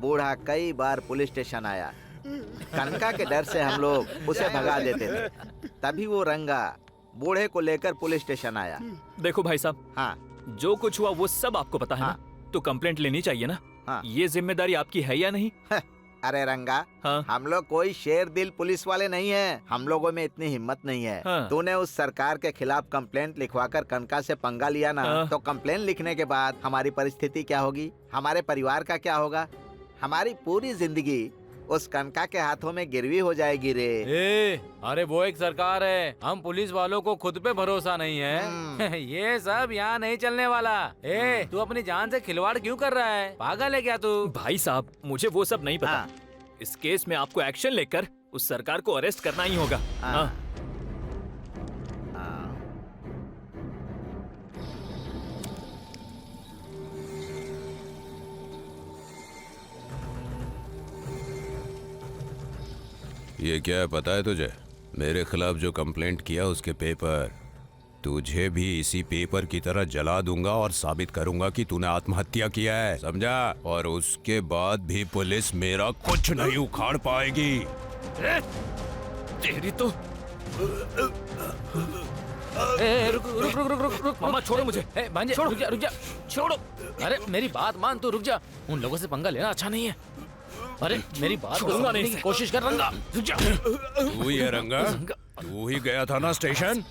बूढ़ा कई बार पुलिस स्टेशन आया। कनका के डर से हम लोग उसे भगा देते थे। तभी वो रंगा बूढ़े को लेकर पुलिस स्टेशन आया। देखो भाई साहब, हाँ, जो कुछ हुआ वो सब आपको पता है हाँ, ना? तो कंप्लेंट लेनी चाहिए ना? हाँ। ये जिम्मेदारी आपकी है या नहीं? अरे रंगा, हाँ? हम लोग कोई शेर दिल पुलिस वाले नहीं हैं। हम लोगों में इतनी हिम्मत नहीं है। हाँ। तूने उस सरकार के खिलाफ कंप्लेंट लिखवाकर कनका से पंगा लिया ना, हाँ। तो कंप्लेंट लिखने के बाद हमारी परिस्थिति क्या होगी? हमारे परिवार का क्या होगा? हमारी पूरी जिंदगी उस कनका के हाथों में गिरवी हो जाएगी रे। अरे वो एक सरकार है, हम पुलिस वालों को खुद पे भरोसा नहीं है। ये सब यहाँ नहीं चलने वाला। तू अपनी जान से खिलवाड़ क्यों कर रहा है? पागल है क्या तू? भाई साहब, मुझे वो सब नहीं पता। हाँ। इस केस में आपको एक्शन लेकर उस सरकार को अरेस्ट करना ही होगा। हाँ। ये क्या है पता है तुझे? मेरे खिलाफ जो कंप्लेंट किया उसके पेपर तुझे भी इसी पेपर की तरह जला दूंगा और साबित करूंगा कि तूने आत्महत्या किया है, समझा? और उसके बाद भी पुलिस मेरा कुछ नहीं उखाड़ पाएगी। तेरी तो रुक रुक रुक रुक रुक रुक मामा, छोड़ो मुझे। भांजे, छोड़ो। रुक जा छोड़ो। अरे मेरी बात मान, तू रुक जा। उन लोगों से पंगा लेना अच्छा नहीं है। अरे मेरी बात छोड़ूंगा नहीं की कोशिश कर रंगा। रुक जा। तू ही है रंगा? तू ही गया था ना स्टेशन?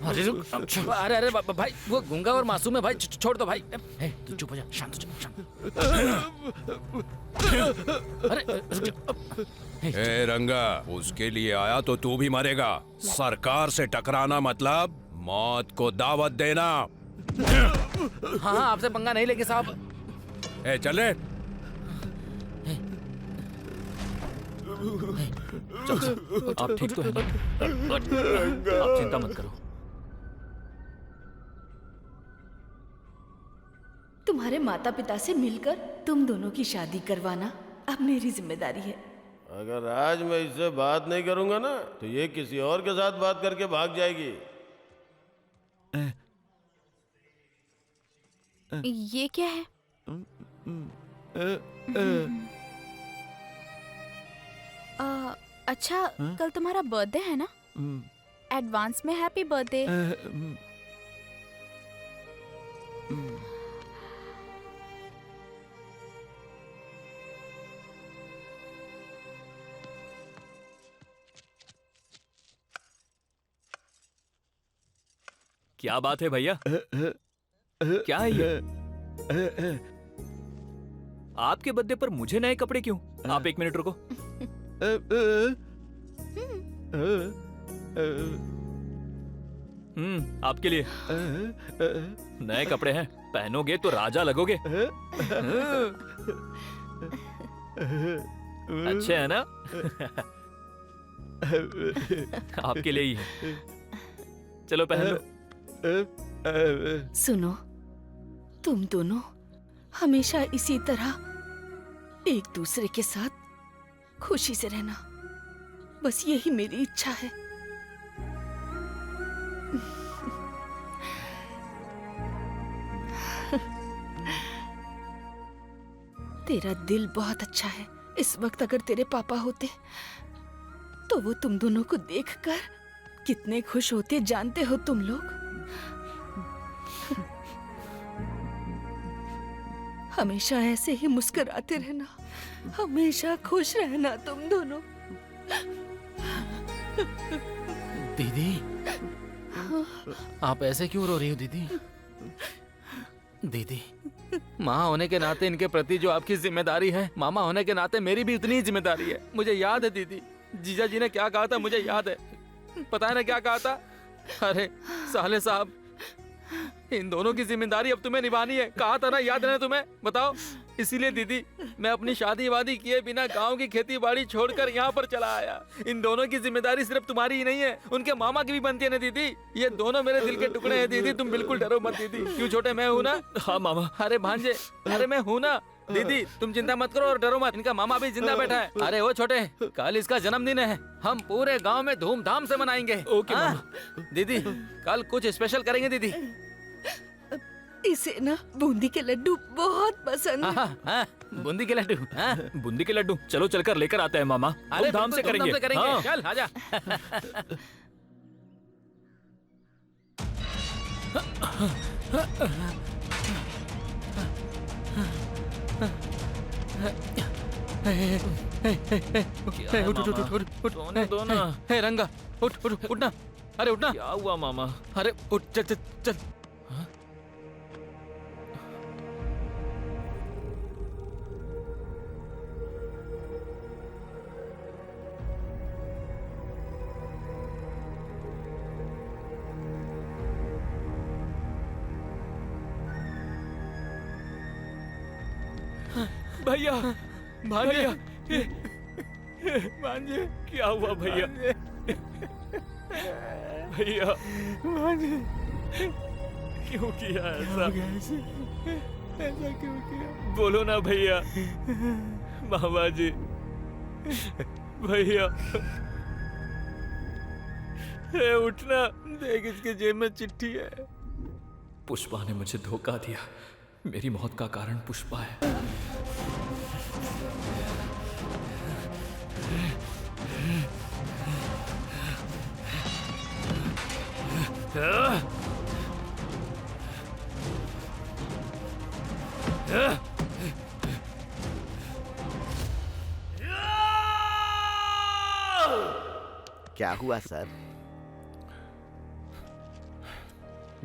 अरे रुक। अरे अरे भाई, वो गूंगा और मासूम है भाई, छोड़ दो भाई। तू चुप हो जा, शांत हो जा, शांत। अरे रुक जा। ए रंगा, उसके लिए आया तो तू भी मरेगा। सरकार से टकराना मतलब मौत को दावत देना। हाँ, आपसे पंगा नहीं लेंगे साहब। ए चल रे। आप ठीक तो है ना? आप चिंता मत करो। तुम्हारे माता पिता से मिलकर तुम दोनों की शादी करवाना अब मेरी जिम्मेदारी है। अगर आज मैं इससे बात नहीं करूंगा ना तो ये किसी और के साथ बात करके भाग जाएगी। ये क्या है? अच्छा, कल तुम्हारा बर्थडे है ना? एडवांस में हैप्पी बर्थडे। क्या बात है भैया? क्या है ये? आपके बर्थडे पर मुझे नए कपड़े क्यों? आप एक मिनट रुको। आपके लिए नए कपड़े हैं, पहनोगे तो राजा लगोगे। अच्छे है ना? आपके लिए ही है। चलो पहन लो। सुनो, तुम दोनों हमेशा इसी तरह एक दूसरे के साथ खुशी से रहना। बस यही मेरी इच्छा है। तेरा दिल बहुत अच्छा है। इस वक्त अगर तेरे पापा होते तो वो तुम दोनों को देखकर कितने खुश होते, जानते हो तुम लोग। हमेशा ऐसे ही मुस्कुराते रहना, हमेशा खुश रहना तुम दोनों। दीदी, आप ऐसे क्यों रो रही हो दीदी? दीदी, माँ होने के नाते इनके प्रति जो आपकी जिम्मेदारी है, मामा होने के नाते मेरी भी उतनी ही जिम्मेदारी है। मुझे याद है दीदी, जीजा जी ने क्या कहा था, मुझे याद है। पता है ना क्या कहा था? अरे साले साहब, इन दोनों की जिम्मेदारी अब तुम्हें निभानी है, कहा था ना, याद है ना तुम्हें? बताओ। इसीलिए दीदी, मैं अपनी शादी वादी किए बिना गांव की खेती बाड़ी छोड़कर यहाँ पर चला आया। इन दोनों की जिम्मेदारी सिर्फ तुम्हारी ही नहीं है, उनके मामा की भी बनती है ना दीदी। ये दोनों मेरे दिल के टुकड़े हैं दीदी, तुम बिल्कुल डरो मत दीदी। क्यों छोटे, मैं हूँ ना? हाँ मामा। अरे भांजे, अरे मैं हूँ ना दीदी, तुम चिंता मत करो और डरो मत। इनका मामा भी जिंदा बैठा है। अरे वो छोटे, कल इसका जन्मदिन है, हम पूरे गांव में धूमधाम से मनाएंगे। ओके मामा। दीदी, कल कुछ स्पेशल करेंगे दीदी। इसे ना बूंदी के लड्डू बहुत पसंद है। बूंदी के लड्डू? बूंदी के लड्डू, चलो चलकर लेकर आते हैं मामा। अरे धूमधाम से करेंगे। हाँ। चल आजा। उठ रंगा, उठना। अरे उठना। क्या हुआ मामा? अरे उठ, चल चल चल। भैया, भांजे, भांजे, क्या हुआ भैया? भैया, क्यों किया ऐसा? ऐसा क्यों किया? बोलो ना भैया। मामा जी, भैया, उठना, देख इसके जेब में चिट्ठी है। पुष्पा ने मुझे धोखा दिया। मेरी मौत का कारण पुष्पा है। क्या हुआ सर?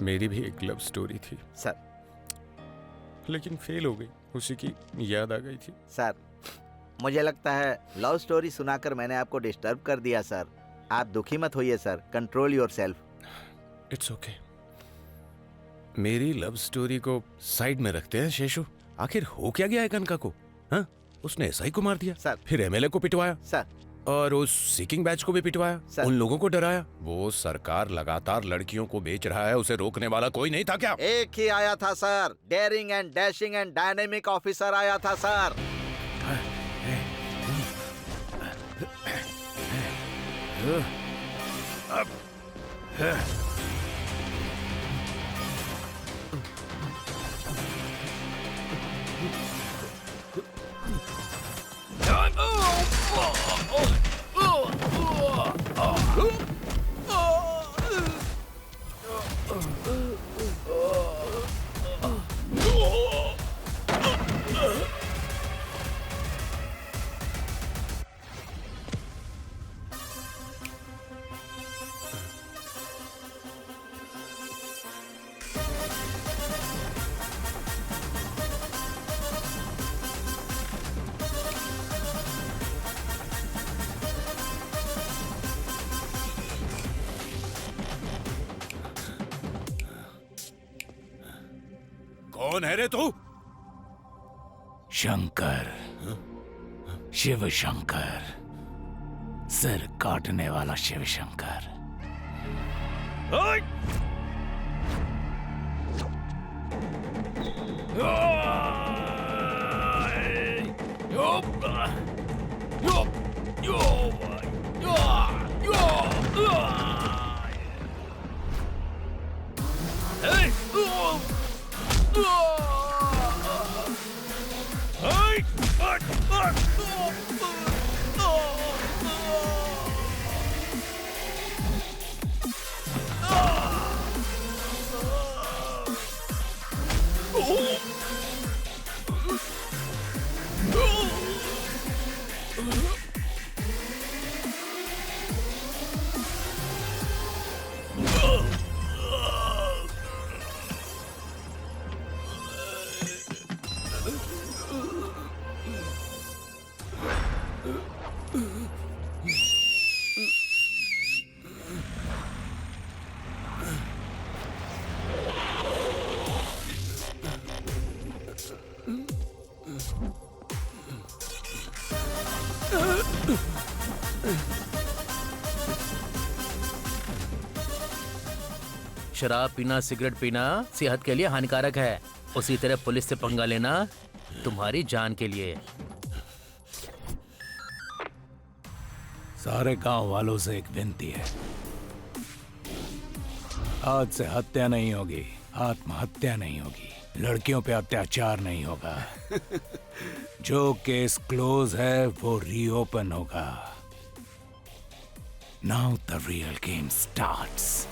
मेरी भी एक लव स्टोरी थी सर, लेकिन फेल हो गई। उसी की याद आ गई थी। सर मुझे लगता है लव स्टोरी सुनाकर मैंने आपको डिस्टर्ब कर दिया सर। आप दुखी मत होइए sir, control yourself. It's okay. मेरी लव स्टोरी को साइड में रखते हैं शेषु। आखिर हो क्या गया है कनका को? हाँ, उसने एसआई को मार दिया सर, फिर एमएलए को पिटवाया सर, और उस सीकिंग बैच को भी पिटवाया, सर, उन लोगों को डराया। वो सरकार लगातार लड़कियों को बेच रहा है, उसे रोकने वाला कोई नहीं था क्या? एक ही आया था sir, daring and dashing and dynamic officer आया था सर। कौन है रे तू? शंकर, शिव शंकर, सिर काटने वाला शिव शंकर। शराब पीना, सिगरेट पीना सेहत के लिए हानिकारक है। उसी तरह पुलिस से पंगा लेना तुम्हारी जान के लिए। सारे गांव वालों से एक विनती है, आज से हत्या नहीं होगी, आत्महत्या नहीं होगी, लड़कियों पे अत्याचार नहीं होगा। जो केस क्लोज है वो रीओपन होगा। Now the real game starts.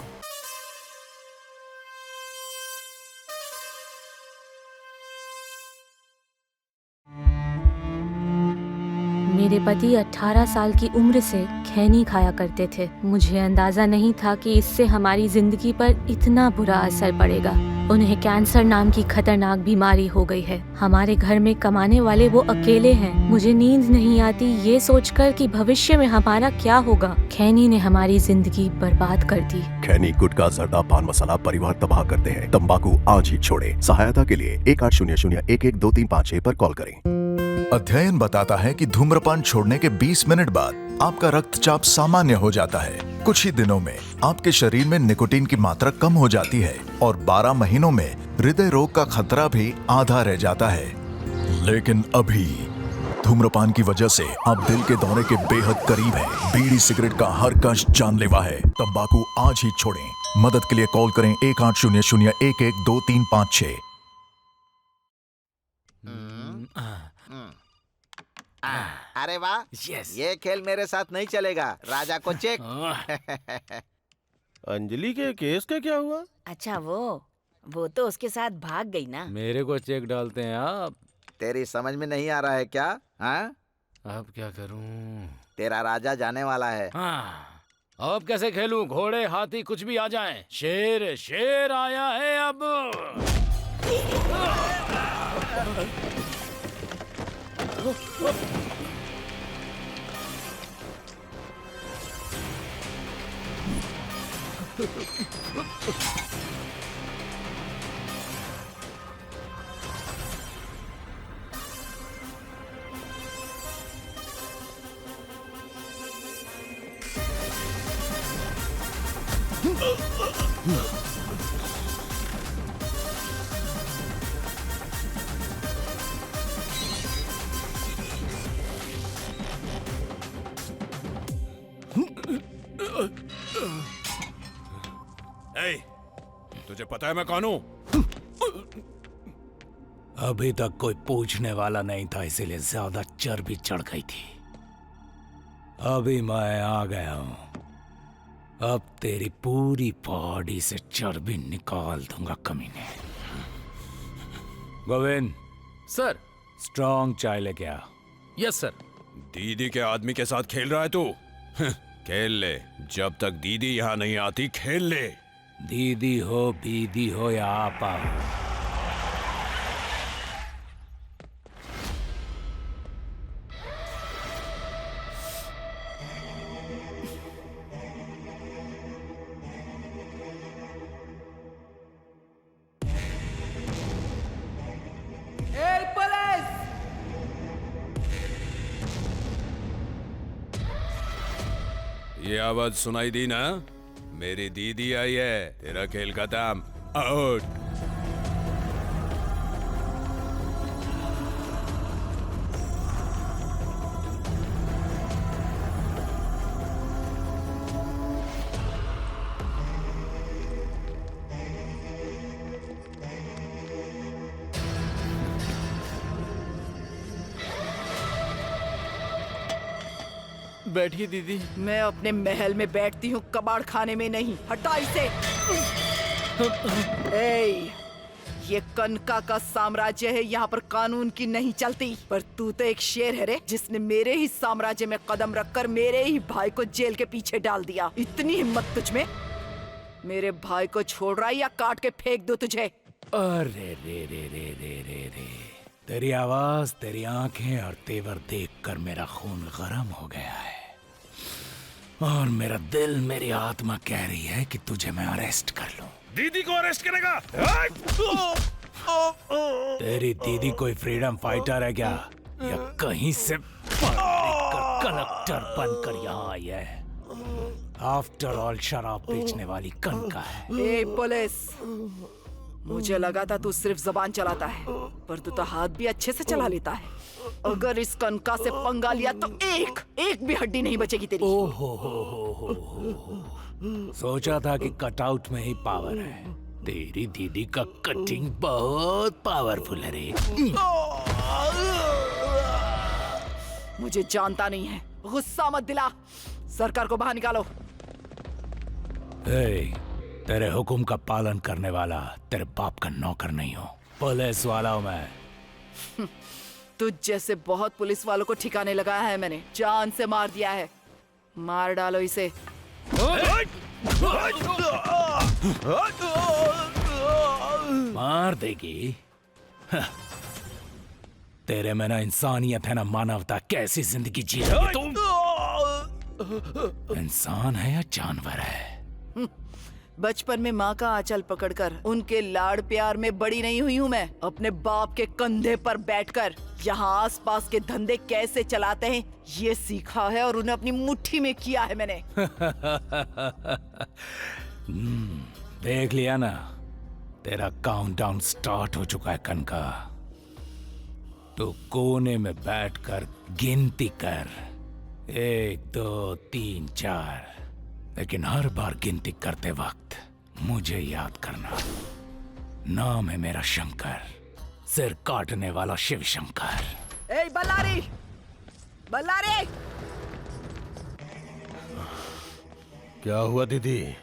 मेरे पति 18 साल की उम्र से खैनी खाया करते थे। मुझे अंदाजा नहीं था कि इससे हमारी जिंदगी पर इतना बुरा असर पड़ेगा। उन्हें कैंसर नाम की खतरनाक बीमारी हो गई है। हमारे घर में कमाने वाले वो अकेले हैं। मुझे नींद नहीं आती ये सोचकर कि भविष्य में हमारा क्या होगा। खैनी ने हमारी जिंदगी बर्बाद कर दी। खैनी, गुटखा, जर्दा, पान मसाला परिवार तबाह करते हैं। तंबाकू आज ही छोड़े। सहायता के लिए 1800-112356 पर कॉल करें। अध्ययन बताता है कि धूम्रपान छोड़ने के 20 मिनट बाद आपका रक्तचाप सामान्य हो जाता है। कुछ ही दिनों में आपके शरीर में निकोटीन की मात्रा कम हो जाती है और 12 महीनों में हृदय रोग का खतरा भी आधा रह जाता है। लेकिन अभी धूम्रपान की वजह से आप दिल के दौरे के बेहद करीब हैं। बीड़ी सिगरेट का हर कश जानलेवा है। तंबाकू आज ही छोड़ें। मदद के लिए कॉल करें 1800-112356। अरे वाह, ये खेल मेरे साथ नहीं चलेगा। राजा को चेक। अंजलि के केस का क्या हुआ? अच्छा वो तो उसके साथ भाग गई ना। मेरे को चेक डालते हैं आप। तेरी समझ में नहीं आ रहा है क्या? हाँ, अब क्या करूं? तेरा राजा जाने वाला है। हाँ, अब कैसे खेलूं? घोड़े हाथी कुछ भी आ जाएं। शेर शेर आया है अब। तुझे पता है मैं कौन हूं? अभी तक कोई पूछने वाला नहीं था, इसीलिए ज्यादा चर्बी चढ़ गई थी। अभी मैं आ गया हूं। अब तेरी पूरी बॉडी से चर्बी निकाल दूंगा कमीने। गोविंद सर, स्ट्रॉन्ग चाय लेके आ। Yes sir. दीदी के आदमी के साथ खेल रहा है तू? खेल ले, जब तक दीदी यहाँ नहीं आती खेल ले। दीदी हो, बीदी हो या आपा हो, ये आवाज सुनाई दी ना? मेरी दीदी आई है। तेरा खेल खत्म। आउट। बैठिए दीदी। मैं अपने महल में बैठती हूँ, कबाड़ खाने में नहीं। हटा इसे। ये कनका का साम्राज्य है, यहाँ पर कानून की नहीं चलती। पर तू तो एक शेर है रे, जिसने मेरे ही साम्राज्य में कदम रखकर मेरे ही भाई को जेल के पीछे डाल दिया। इतनी हिम्मत तुझ में? मेरे भाई को छोड़ रहा है या काट के फेंक दो तुझे? अरे रे रे रे रे रे रे, तेरी आवाज, तेरी आंखें और तेवर देखकर मेरा खून गरम हो गया है और मेरा दिल, मेरी आत्मा कह रही है कि तुझे मैं अरेस्ट कर लूं। दीदी को अरेस्ट करेगा? तेरी दीदी कोई फ्रीडम फाइटर है क्या, या कहीं से कलेक्टर बनकर यहाँ आई है? आफ्टर ऑल शराब बेचने वाली कनका है। ए पुलिस, मुझे लगा था तू सिर्फ जबान चलाता है, पर तू तो हाथ भी अच्छे से चला लेता है। अगर इस कनका से पंगा लिया तो एक भी हड्डी नहीं बचेगी तेरी। हो। सोचा था कि कटआउट में ही पावर है। तेरी दीदी का कटिंग बहुत पावरफुल है रे। मुझे जानता नहीं है, गुस्सा मत दिला। सरकार को बाहर निकालो। तेरे हुक्म का पालन करने वाला तेरे बाप का नौकर नहीं हो, पुलिस वाला हूं मैं। तुझ जैसे बहुत पुलिस वालों को ठिकाने लगाया है मैंने, जान से मार दिया है। मार डालो इसे। मार देगी? तेरे में ना इंसानियत है ना मानवता। कैसी जिंदगी जी रही है तुम? इंसान है या जानवर है? बचपन में माँ का आंचल पकड़कर उनके लाड़ प्यार में बड़ी नहीं हुई हूँ मैं। अपने बाप के कंधे पर बैठकर यहाँ आसपास के धंधे कैसे चलाते हैं ये सीखा है और उन्हें अपनी मुट्ठी में किया है मैंने। देख लिया ना, तेरा काउंटडाउन स्टार्ट हो चुका है कनका। तो कोने में बैठकर गिनती कर, 1 2 3 4, लेकिन हर बार गिनती करते वक्त मुझे याद करना, नाम है मेरा शंकर, सिर काटने वाला शिव शंकर। ए बल्लारी, बल्लारी! क्या हुआ दीदी?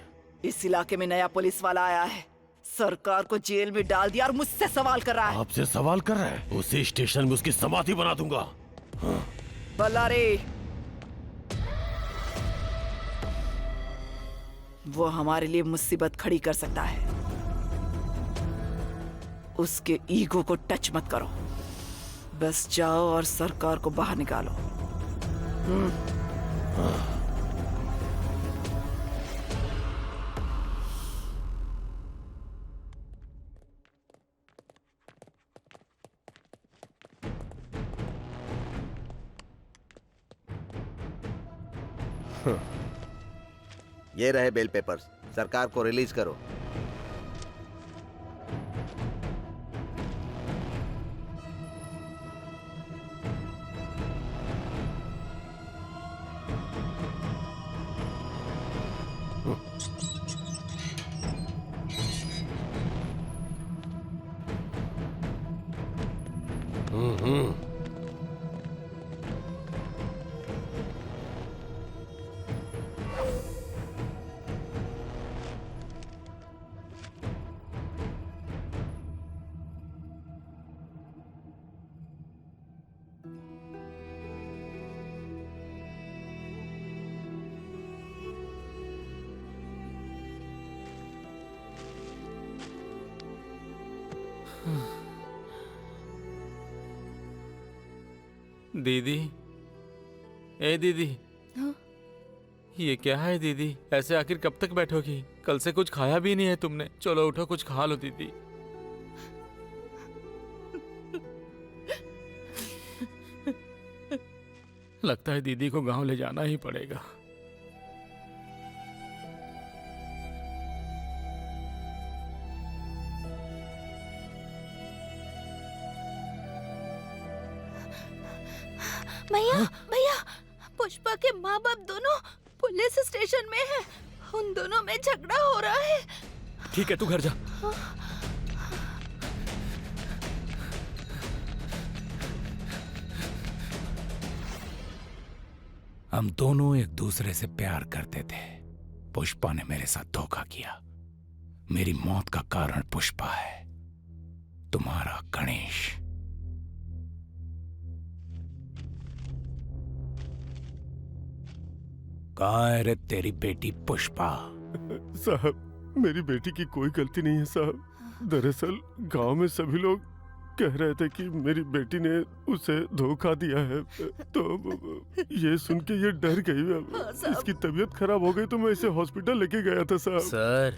इस इलाके में नया पुलिस वाला आया है, सरकार को जेल में डाल दिया और मुझसे सवाल कर रहा है। आपसे सवाल कर रहा है? उसी स्टेशन में उसकी समाधि बना दूंगा। बल्लारी, वो हमारे लिए मुसीबत खड़ी कर सकता है। उसके ईगो को टच मत करो, बस जाओ और सरकार को बाहर निकालो। ये रहे बेल पेपर्स, सरकार को रिलीज करो। दीदी, ए दीदी। हाँ? ये क्या है दीदी? ऐसे आखिर कब तक बैठोगी? कल से कुछ खाया भी नहीं है तुमने। चलो उठो, कुछ खा लो दीदी। लगता है दीदी को गांव ले जाना ही पड़ेगा। भैया, भैया, पुष्पा के माँ बाप दोनों पुलिस स्टेशन में हैं। उन दोनों में झगड़ा हो रहा है। ठीक है, तू घर जा। हम दोनों एक दूसरे से प्यार करते थे। पुष्पा ने मेरे साथ धोखा किया। मेरी मौत का कारण पुष्पा है, तुम्हारा गणेश। कहाँ है रे तेरी बेटी पुष्पा? साहब, मेरी बेटी की कोई गलती नहीं है साहब। दरअसल गांव में सभी लोग कह रहे थे कि मेरी बेटी ने उसे धोखा दिया है, तो ये सुन के ये डर गई। इसकी तबीयत खराब हो गई तो मैं इसे हॉस्पिटल लेके गया था साहब। सर,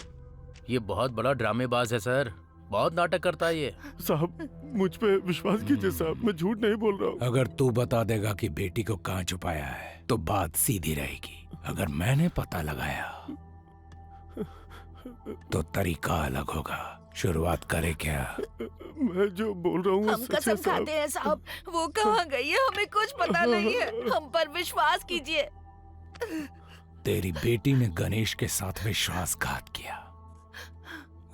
ये बहुत बड़ा ड्रामेबाज है सर, बहुत नाटक करता है ये। साहब, मुझ पे विश्वास कीजिए साहब, मैं झूठ नहीं बोल रहा हूँ। अगर तू बता देगा कि बेटी को कहाँ छुपाया है तो बात सीधी रहेगी। अगर मैंने पता लगाया तो तरीका अलग होगा। शुरुआत करे क्या? मैं जो बोल रहा हूँ हम कसम खाते हैं साहब, वो कहाँ गई है हमें कुछ पता नहीं है, हम पर विश्वास कीजिए। तेरी बेटी ने गणेश के साथ विश्वासघात किया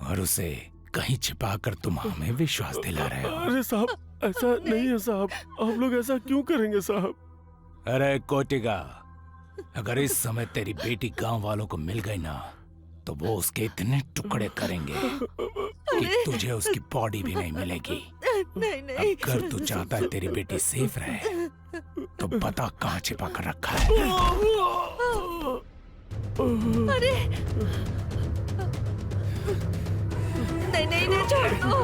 और उसे कहीं छिपाकर तुम हमें विश्वास दिला रहे हो। अरे साहब, ऐसा नहीं है साहब, आप लोग ऐसा क्यों करेंगे साहब? अरे कोटिका, अगर इस समय तेरी बेटी गांव वालों को मिल गई ना तो वो उसके इतने टुकड़े करेंगे कि तुझे उसकी बॉडी भी नहीं मिलेगी। नहीं। अगर तू चाहता है तेरी बेटी सेफ रहे तो बता कहाँ छिपा कर रखा है। अरे नहीं, छोड़ दो।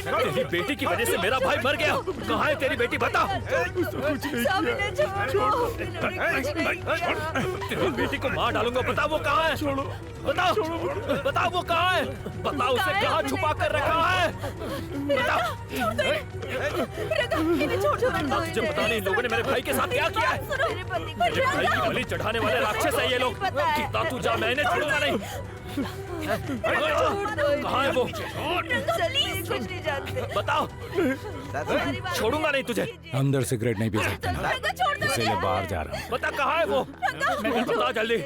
तेरी बेटी की वजह से मेरा भाई मर गया। कहाँ है तेरी बेटी? बता। तेरी बेटी को मार डालूंगा। बता वो कहाँ है? बता वो कहाँ है? बता उसे कहाँ छुपा कर रखा है? बता। तुझे पता नहीं लोगों ने मेरे भाई के साथ क्या किया है? मेरे भाई की बलि चढ़ाने वाले राक्षस है ये लोग। कितना तू जा, मैं इन्हें छोड़ूंगा नहीं। कहाँ है वो? कुछ नहीं जानते। बताओ। छोड़ूंगा नहीं तुझे। अंदर सिगरेट नहीं पी सकते, इसीलिए बाहर जा रहा हूँ। बता कहाँ है वो? बता जल्दी।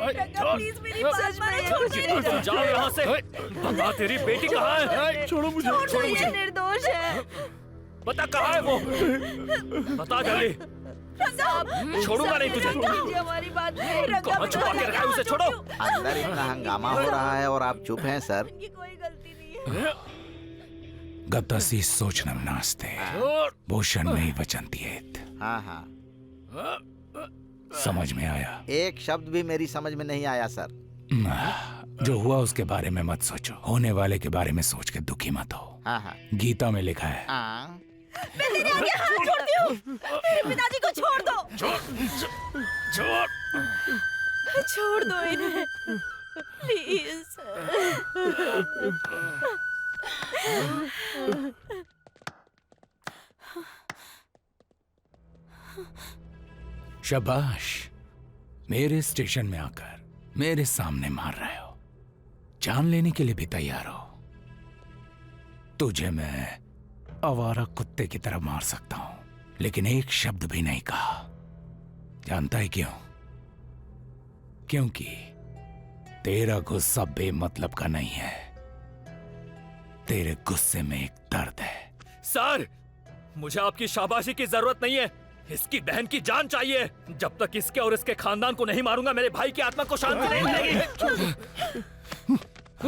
जाओ यहाँ से। बता तेरी बेटी कहाँ है? छोड़ो मुझे। निर्दोष है। बता कहाँ है वो? बता जल्दी। छोड़ूंगा नहीं तुझे। हमारी बात कहाँ छुपा के रखा है उसे? छोड़ो। अंदर इतना हंगामा हो रहा है और आप चुप हैं सर। कोई गलती नहीं है। गतसी सोचनम नास्ते भूषण में ही वचनतीयेत। हाँ। समझ में आया? एक शब्द भी मेरी समझ में नहीं आया सर। जो हुआ उसके बारे में मत सोचो, होने वाले के बारे में सोच के दुखी मत हो। हाँ। गीता में लिखा है, मैं तेरे आगे हाथ जोड़ती हूँ, मेरे पिताजी को छोड़ दो। छोड़ दो इन्हें, प्लीज। शाबाश, मेरे स्टेशन में आकर मेरे सामने मार रहे हो। जान लेने के लिए भी तैयार हो। तुझे मैं आवारा कुत्ते की तरह मार सकता हूं, लेकिन एक शब्द भी नहीं कहा। जानता है क्यों? क्योंकि तेरा गुस्सा बेमतलब का नहीं है। तेरे गुस्से में एक दर्द है। सर, मुझे आपकी शाबाशी की जरूरत नहीं है। इसकी बहन की जान चाहिए। जब तक इसके और इसके खानदान को नहीं मारूंगा, मेरे भाई की आत्मा को शांति नहीं मिलेगी।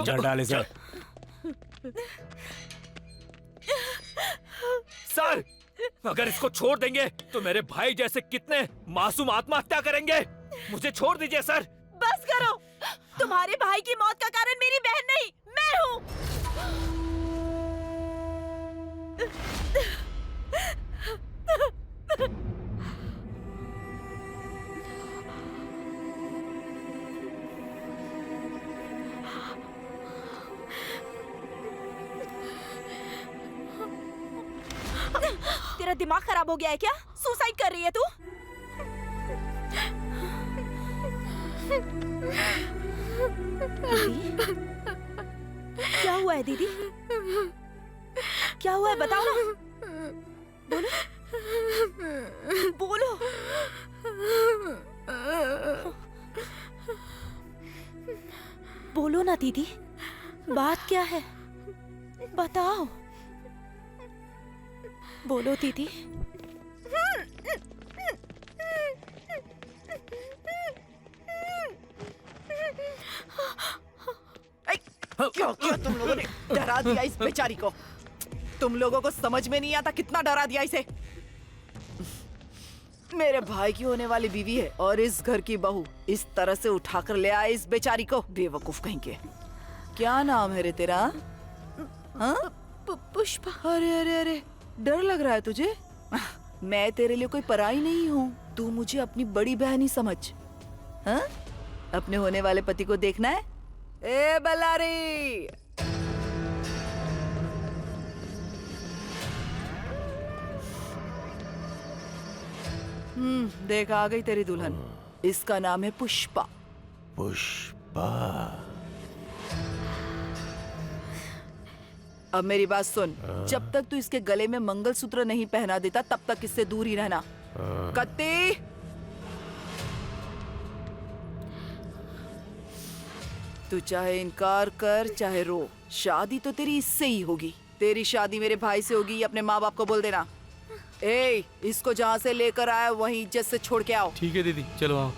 जड़ डाले सर। सर, अगर इसको छोड़ देंगे तो मेरे भाई जैसे कितने मासूम आत्महत्या करेंगे। मुझे छोड़ दीजिए सर। बस करो। तुम्हारे भाई की मौत का कारण मेरी बहन नहीं, मैं हूँ। तेरा दिमाग खराब हो गया है क्या? सुसाइड कर रही है तू? क्या हुआ है दीदी? क्या हुआ है बताओ ना। बोलो। बोलो ना दीदी, बात क्या है? बताओ। बोलो दीदी। क्यों क्यों तुम लोगों ने डरा दिया इस बेचारी को? तुम लोगों को समझ में नहीं आता कितना डरा दिया इसे। मेरे भाई की होने वाली बीवी है और इस घर की बहू इस तरह से उठाकर ले आए इस बेचारी को। बेवकूफ कहीं के। क्या नाम है रे तेरा? हाँ? पुष्पा। अरे अरे अरे, डर लग रहा है तुझे? मैं तेरे लिए कोई पराई नहीं हूँ, तू मुझे अपनी बड़ी बहन ही समझ। हाँ? अपने होने वाले पति को देखना है? ए बल्लारी, देख आ गई तेरी दुल्हन। इसका नाम है पुष्पा। पुष्पा। अब मेरी बात सुन, जब तक तू इसके गले में मंगलसूत्र नहीं पहना देता तब तक इससे दूर ही रहना। कत्ती, तू चाहे इनकार कर चाहे रो, शादी तो तेरी इससे ही होगी। तेरी शादी मेरे भाई से होगी, अपने माँ बाप को बोल देना। ए, इसको जहाँ से लेकर आया वहीं इज्जत से छोड़ के आओ। ठीक है दीदी, चलो आओ।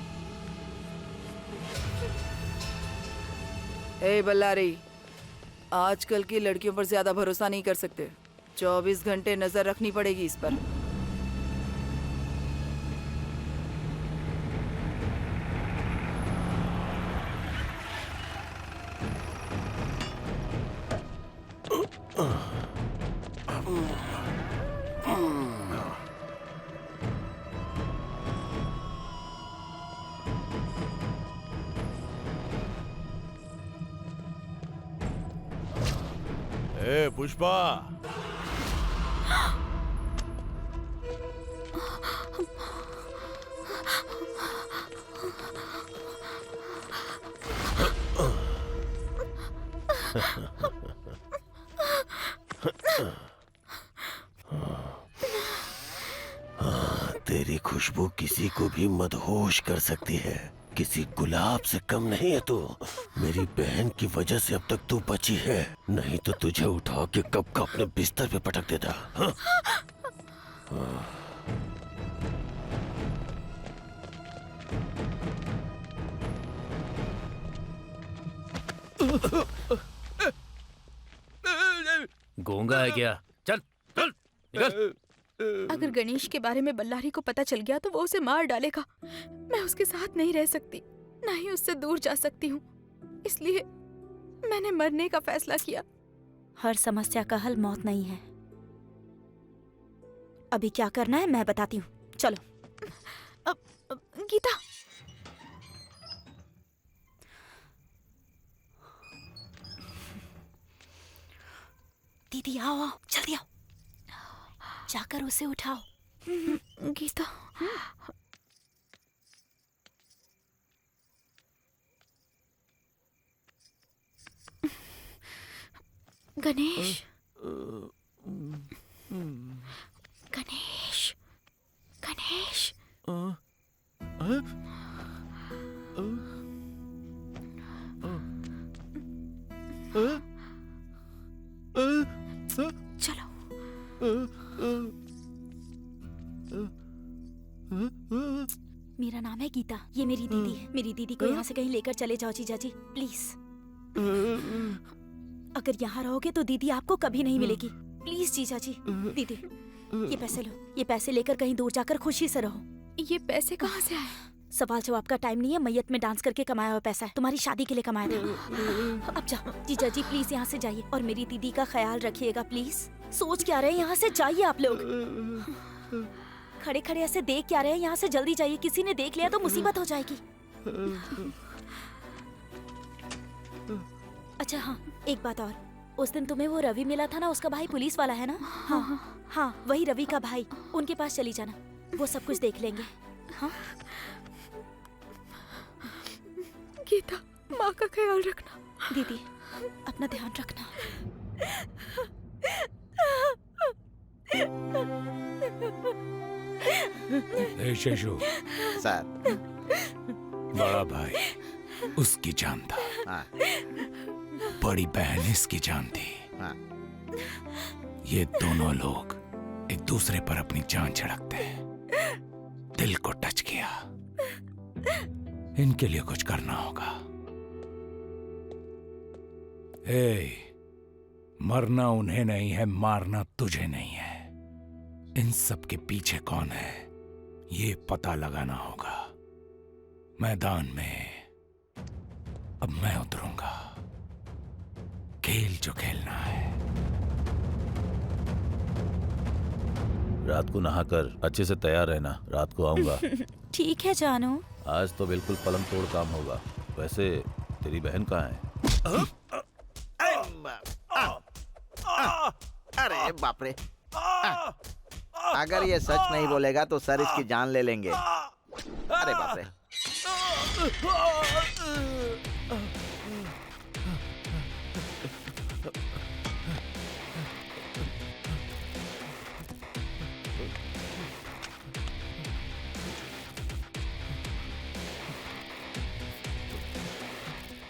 ए बल्लारी, आजकल की लड़कियों पर ज्यादा भरोसा नहीं कर सकते। 24 घंटे नजर रखनी पड़ेगी इस पर। ए पुष्पा, तेरी खुशबू किसी को भी मदहोश कर सकती है। किसी गुलाब से कम नहीं है तू। मेरी बहन की वजह से अब तक तू बची है, नहीं तो तुझे उठा के कब का अपने बिस्तर पे पटक देता। हाँ? गूंगा है क्या? चल चल निकल। अगर गणेश के बारे में बल्लारी को पता चल गया तो वो उसे मार डालेगा। मैं उसके साथ नहीं रह सकती, ना ही उससे दूर जा सकती हूँ। इसलिए मैंने मरने का फैसला किया। हर समस्या का हल मौत नहीं है। अभी क्या करना है मैं बताती हूँ, चलो। गीता, दीदी आओ आओ, जल्दी आओ, जाकर उसे उठाओ। गीता, गणेश, गणेश, गणेश, चलो। मेरा नाम है गीता, ये मेरी दीदी है। मेरी दीदी को यहाँ से कहीं लेकर चले जाओ जीजा जी, प्लीज। अगर यहाँ रहोगे तो दीदी आपको कभी नहीं मिलेगी। प्लीज जीजा जी। दीदी ये पैसे लो, ये पैसे लेकर कहीं दूर जाकर खुशी से रहो। ये पैसे कहाँ से आए? सवाल जवाब का टाइम नहीं है, मैयत में डांस करके कमाया हुआ पैसा है, तुम्हारी शादी के लिए कमाया था। अब जाओ जीजा जी, प्लीज यहाँ से जाइए और मेरी दीदी का ख्याल रखिएगा प्लीज। सोच क्या रहे हैं, यहाँ से जाइए आप लोग। खड़े खड़े ऐसे देख क्या रहे हैं, यहाँ से जल्दी जाइए, किसी ने देख लिया तो मुसीबत हो जाएगी। अच्छा हाँ, एक बात और, उस दिन तुम्हें वो रवि मिला था ना, उसका भाई पुलिस वाला है ना? हाँ हाँ, वही रवि का भाई, उनके पास चली जाना, वो सब कुछ देख लेंगे। हाँ गीता, माँ का ख्याल रखना। दीदी अपना ध्यान रखना। ए शेषु, सर, बड़ा भाई उसकी जान था। हाँ। बड़ी बहन इसकी जान थी। हाँ। ये दोनों लोग एक दूसरे पर अपनी जान छिड़कते हैं। दिल को टच किया, इनके लिए कुछ करना होगा। मरना उन्हें नहीं है, मारना तुझे नहीं है। इन सब के पीछे कौन है ये पता लगाना होगा। मैदान में अब मैं उतरूंगा, खेल जो खेलना है। रात को नहाकर अच्छे से तैयार रहना, रात को आऊंगा। ठीक है जानू। आज तो बिल्कुल पलंग तोड़ काम होगा। वैसे तेरी बहन कहाँ है? अरे बाप रे, अगर ये सच नहीं बोलेगा तो सर इसकी जान ले लेंगे। अरे बाप रे।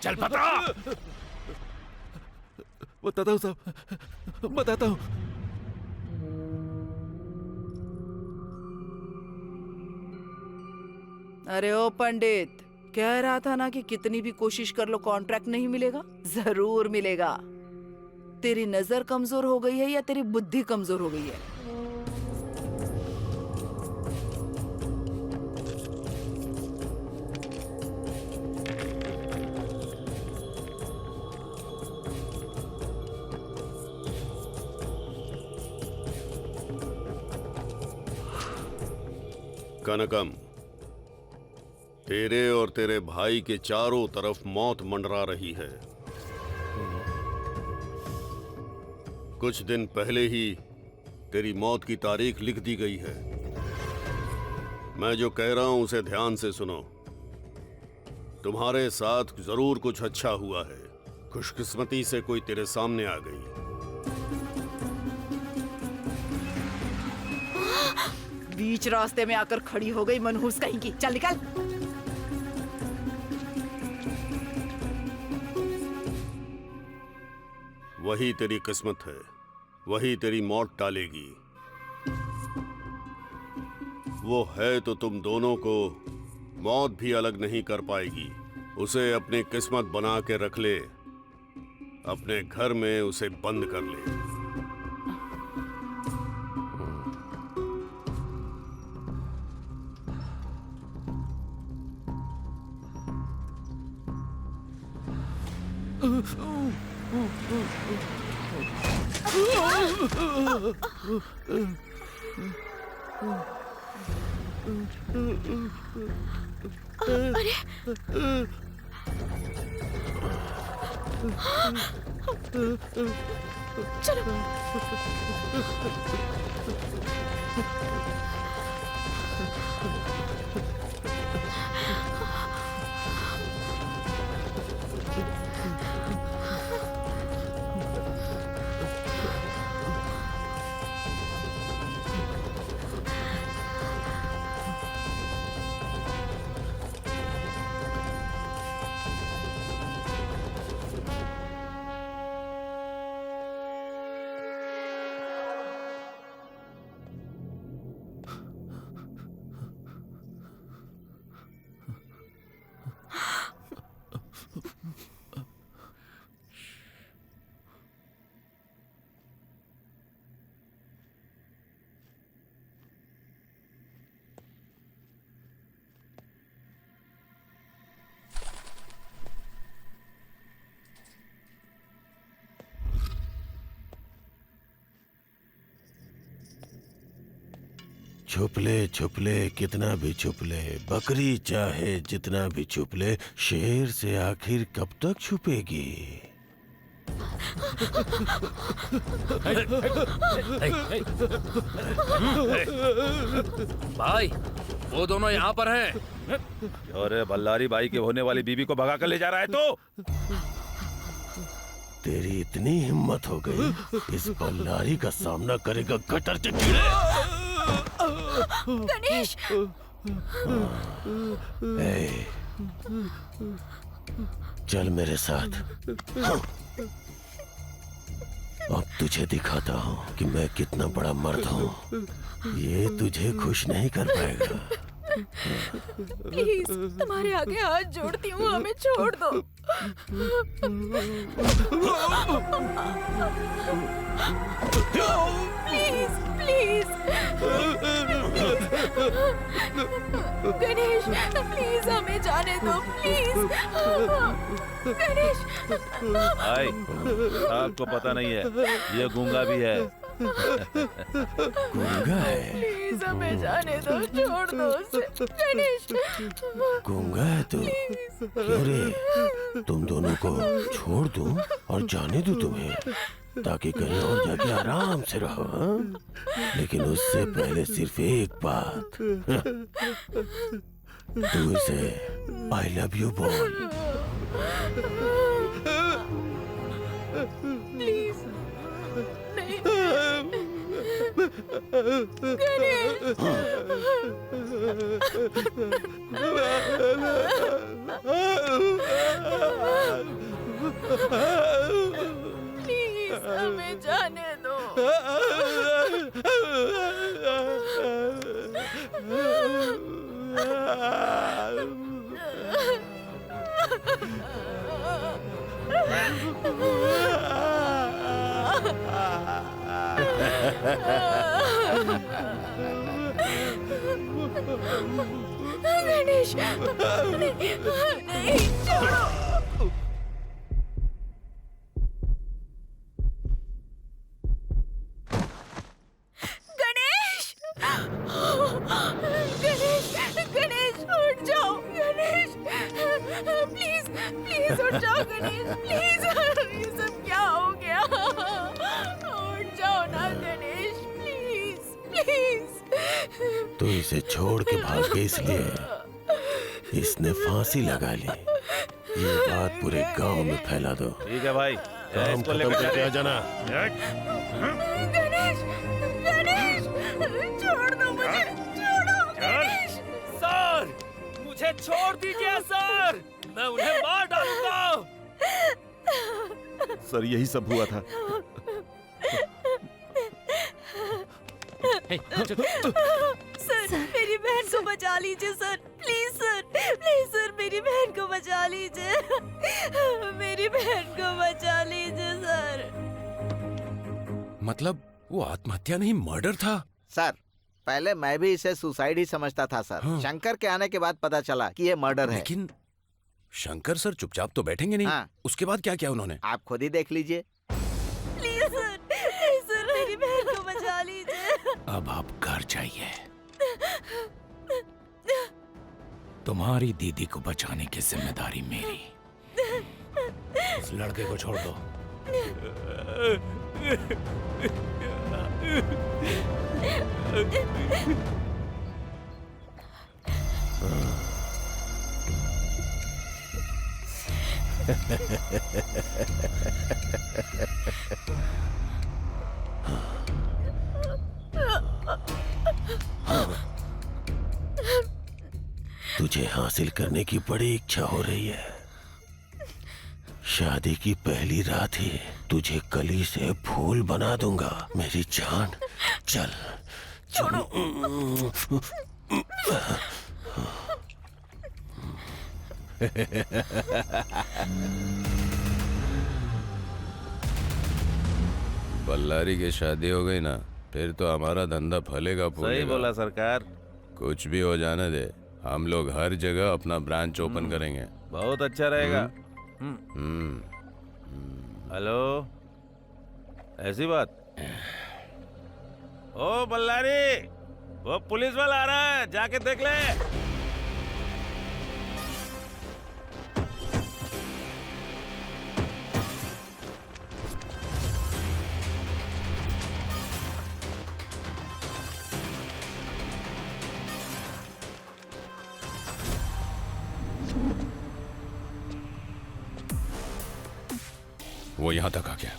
चल पकड़ा। बताता हूँ साहब, बताता हूँ। अरे ओ पंडित, कह रहा था ना कि कितनी भी कोशिश कर लो कॉन्ट्रैक्ट नहीं मिलेगा। जरूर मिलेगा। तेरी नजर कमजोर हो गई है या तेरी बुद्धि कमजोर हो गई है? कनकम, तेरे और तेरे भाई के चारों तरफ मौत मंडरा रही है। कुछ दिन पहले ही तेरी मौत की तारीख लिख दी गई है। मैं जो कह रहा हूं उसे ध्यान से सुनो। तुम्हारे साथ जरूर कुछ अच्छा हुआ है। खुशकिस्मती से कोई तेरे सामने आ गई। बीच रास्ते में आकर खड़ी हो गई मनहूस कहीं की। चल निकल। वही तेरी किस्मत है, वही तेरी मौत टालेगी। वो है तो तुम दोनों को मौत भी अलग नहीं कर पाएगी। उसे अपनी किस्मत बना के रख ले, अपने घर में उसे बंद कर ले। चलो। छुप ले कितना भी छुप ले, बकरी चाहे जितना भी छुप ले, शेर से आखिर कब तक छुपेगी? भाई, वो दोनों यहाँ पर हैं। अरे बल्लारी बाई के होने वाली बीबी को भगा कर ले जा रहा है तो? तेरी इतनी हिम्मत हो गई, इस बल्लारी का सामना करेगा गटर के कीड़े। गणेश! चल मेरे साथ। अब तुझे दिखाता हूँ कि मैं कितना बड़ा मर्द हूँ। ये तुझे खुश नहीं कर पाएगा। प्लीज, तुम्हारे आगे हाथ जोड़ती हूँ, हमें छोड़ दो। प्लीज प्लीज गणेश, प्लीज हमें जाने दो, प्लीज गणेश। भाई, आपको पता नहीं है, ये गूंगा भी है। गूंगा है? प्लीज हमें जाने दो, छोड़ दो उसे गणेश। गूंगा है तो क्यों रे, तुम दोनों को छोड़ दूं और जाने दूं तुम्हें, ताकि कहीं और जाके आराम से रहो, हाँ? लेकिन उससे पहले सिर्फ एक बात, तू इसे आई लव यू बोल। प्लीज गणेश। प्लीज हमें जाने दो। गणेश, नहीं, छोड़ो। गणेश, गणेश उठ जाओ गणेश, प्लीज प्लीज उठ जाओ गणेश, प्लीज। ये सब क्या हो गया? उठ जाओ ना गणेश, प्लीज प्लीज। तू इसे छोड़ के भाग गई इसलिए इसने फांसी लगा ली। ये बात पूरे गांव में फैला दो। ठीक है भाई, काम खत्म करके आ जाना। गणेश, गणेश, छोड़ दो मुझे, छोड़ो गणेश। सर, मुझे छोड़ दीजिए सर, मैं उन्हें मार डालूंगा। सर, यही सब हुआ था। सर, मेरी बहन को बचा लीजिए sir, please sir, please sir, मेरी बहन को बचा लीजिए, मेरी बहन को बचा लीजिए सर। मतलब वो आत्महत्या नहीं, मर्डर था? सर, पहले मैं भी इसे सुसाइड ही समझता था सर। हाँ। शंकर के आने के बाद पता चला कि ये मर्डर है। लेकिन शंकर सर चुपचाप तो बैठेंगे नहीं। हाँ। उसके बाद क्या किया उन्होंने? आप खुद ही देख लीजिए। प्लीज सर, मेरी बहन को बचा लीजिए। अब आप घर जाइए। तुम्हारी दीदी को बचाने की जिम्मेदारी मेरी। इस लड़के को छोड़ दो। तुझे हासिल करने की बड़ी इच्छा हो रही है। शादी की पहली रात ही तुझे कली से फूल बना दूंगा मेरी जान। चल छोड़ो। बल्लारी की शादी हो गई ना, फिर तो हमारा धंधा फलेगा फूलेगा। सही बोला सरकार। कुछ भी हो जाने दे, हम लोग हर जगह अपना ब्रांच ओपन करेंगे। बहुत अच्छा रहेगा। हेलो, ऐसी बात? ओ बल्लारी, वो पुलिस वाला आ रहा है, जाके देख ले। वो यहाँ तक आ गया।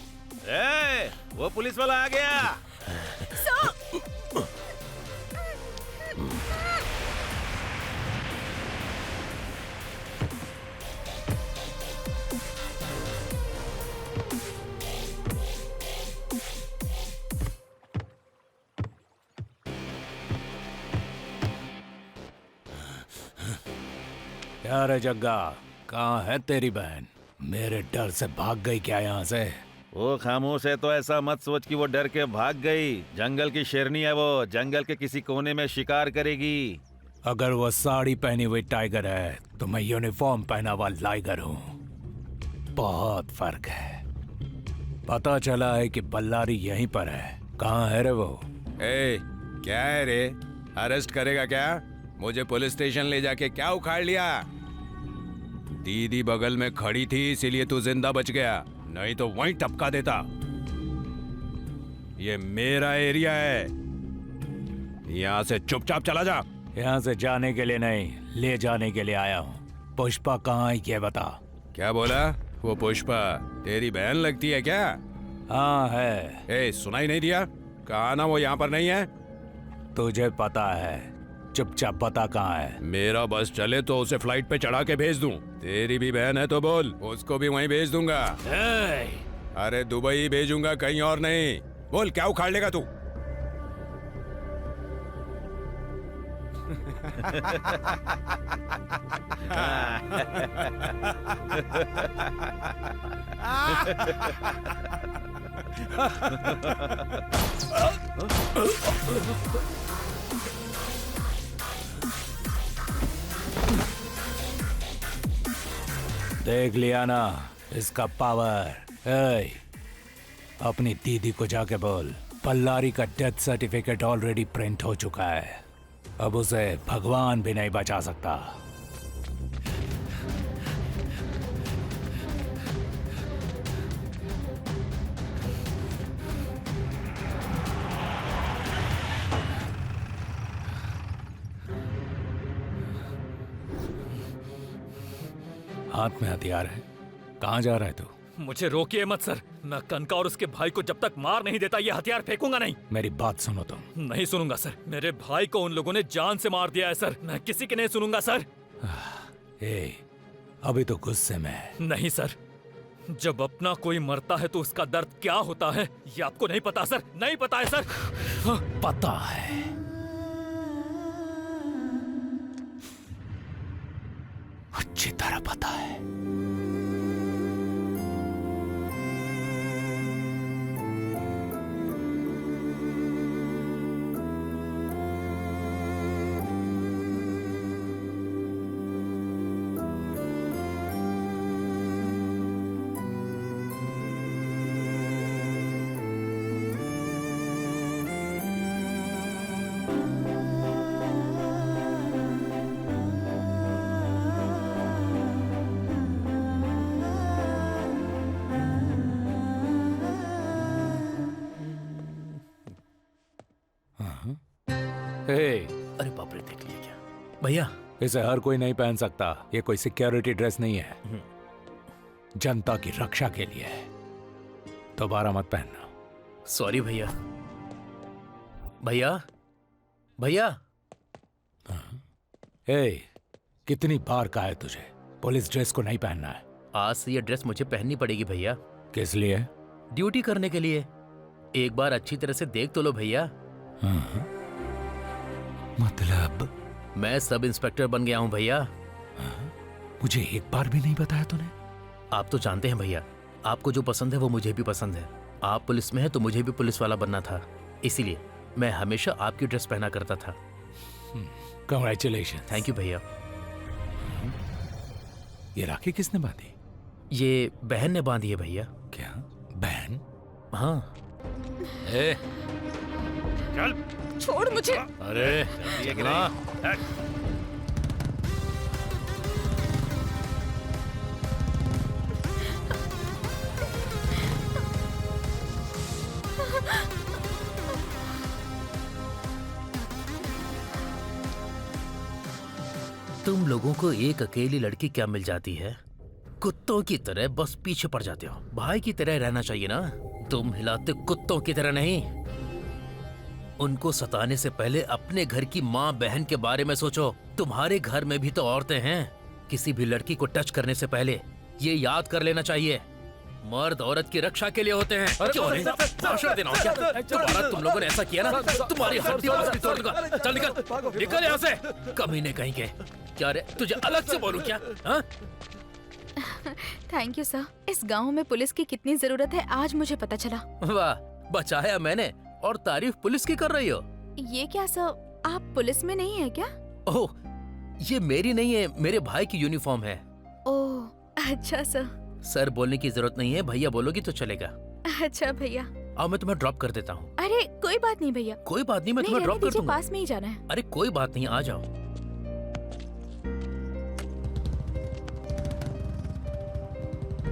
ए, वो पुलिस वाला आ गया। क्या रे जग्गा, कहाँ है तेरी बहन? मेरे डर से भाग गई क्या यहाँ से? वो खामोश है तो ऐसा मत सोच कि वो डर के भाग गई। जंगल की शेरनी है वो, जंगल के किसी कोने में शिकार करेगी। अगर वो साड़ी पहनी हुई टाइगर है तो मैं यूनिफॉर्म पहना हुआ लाइगर हूँ। बहुत फर्क है। पता चला है कि बल्लारी यहीं पर है। कहाँ है रे वो? ए, क्या है रे? अरेस्ट करेगा क्या? मुझे पुलिस स्टेशन ले जाके क्या उखाड़ लिया? दीदी बगल में खड़ी थी इसीलिए तू जिंदा बच गया, नहीं तो वहीं टपका देता। ये मेरा एरिया है, यहाँ से चुपचाप चला जा। यहाँ से जाने के लिए नहीं, ले जाने के लिए आया हूँ। पुष्पा कहाँ है ये बता। क्या बोला? वो पुष्पा तेरी बहन लगती है क्या? हाँ है। ए, सुनाई नहीं दिया? कहा ना वो यहाँ पर नहीं है। तुझे पता है, चुपचाप बता कहाँ है। मेरा बस चले तो उसे फ्लाइट पे चढ़ा के भेज दूं। तेरी भी बहन है तो बोल, उसको भी वहीं भेज दूंगा। अरे दुबई भेजूंगा, कहीं और नहीं। बोल क्या उखाड़ लेगा तू? देख लिया ना इसका पावर। अपनी दीदी को जाके बोल, बल्लारी का डेथ सर्टिफिकेट ऑलरेडी प्रिंट हो चुका है। अब उसे भगवान भी नहीं बचा सकता। हाथ में हथियार है। कहाँ जा रहा है तू? मुझे रोकिए मत सर। मैं कनका और उसके भाई को जब तक मार नहीं देता ये हथियार फेंकूंगा नहीं। मेरी बात सुनो तुम। नहीं सुनूंगा सर। मेरे भाई को उन लोगों ने जान से मार दिया है सर। मैं किसी की नहीं सुनूंगा सर। अभी तो गुस्से में। नहीं सर, जब अपना कोई मरता है तो उसका दर्द क्या होता है ये आपको नहीं पता सर। नहीं पता है सर। पता है। अच्छी तरह पता है। अरे बाप रे, देख लिया क्या भैया? इसे हर कोई नहीं पहन सकता। ये कोई सिक्योरिटी ड्रेस नहीं है, जनता की रक्षा के लिए है। दोबारा मत पहनना। सॉरी भैया। भैया भैया। कितनी बार कहा है तुझे पुलिस ड्रेस को नहीं पहनना है? आज से ये ड्रेस मुझे पहननी पड़ेगी भैया। किस लिए? ड्यूटी करने के लिए। एक बार अच्छी तरह से देख तो लो भैया। मतलब? मैं सब इंस्पेक्टर बन गया हूँ भैया। मुझे एक बार भी नहीं बताया तूने। आप तो जानते हैं भैया, आपको जो पसंद है वो मुझे भी पसंद है। आप पुलिस में हैं तो मुझे भी पुलिस वाला बनना था, इसीलिए मैं हमेशा आपकी ड्रेस पहना करता था। कांग्रेचुलेशन। थैंक यू भैया। ये राखी किसने बांधी? ये बहन ने बांधी है भैया। क्या बहन? हाँ। चल छोड़ मुझे। अरे तुम लोगों को एक अकेली लड़की क्या मिल जाती है? कुत्तों की तरह बस पीछे पड़ जाते हो। भाई की तरह रहना चाहिए ना। तुम हिलाते कुत्तों की तरह नहीं। उनको सताने से पहले अपने घर की माँ बहन के बारे में सोचो। तुम्हारे घर में भी तो औरतें हैं। किसी भी लड़की को टच करने से पहले ये याद कर लेना चाहिए, मर्द औरत की रक्षा के लिए होते हैं। क्यों नहीं? भाषण देना हो क्या? तुम्हारा तुम लोगों ने ऐसा किया ना, तुम्हारी हड्डी भी तोड़ दूंगा। चल निकल, निकल यहाँ से। कमीने कहीं के। क्या रे, तुझे अलग से बोलूं क्या? हाँ? Thank you sir. इस गांव में पुलिस की कितनी जरूरत है आज मुझे पता चला। वाह, बचाया मैंने और तारीफ पुलिस की कर रही हो। ये क्या सर, आप पुलिस में नहीं है क्या? ओह, ये मेरी नहीं है, मेरे भाई की यूनिफॉर्म है। ओह अच्छा सर। सर बोलने की जरूरत नहीं है, भैया बोलोगी तो चलेगा। अच्छा भैया। अब मैं तुम्हें ड्रॉप कर देता हूँ। अरे कोई बात नहीं भैया। कोई बात नहीं, मैं तुम्हें ड्रॉप कर दूंगा। पास में ही जाना है। अरे कोई बात नहीं, आ जाओ।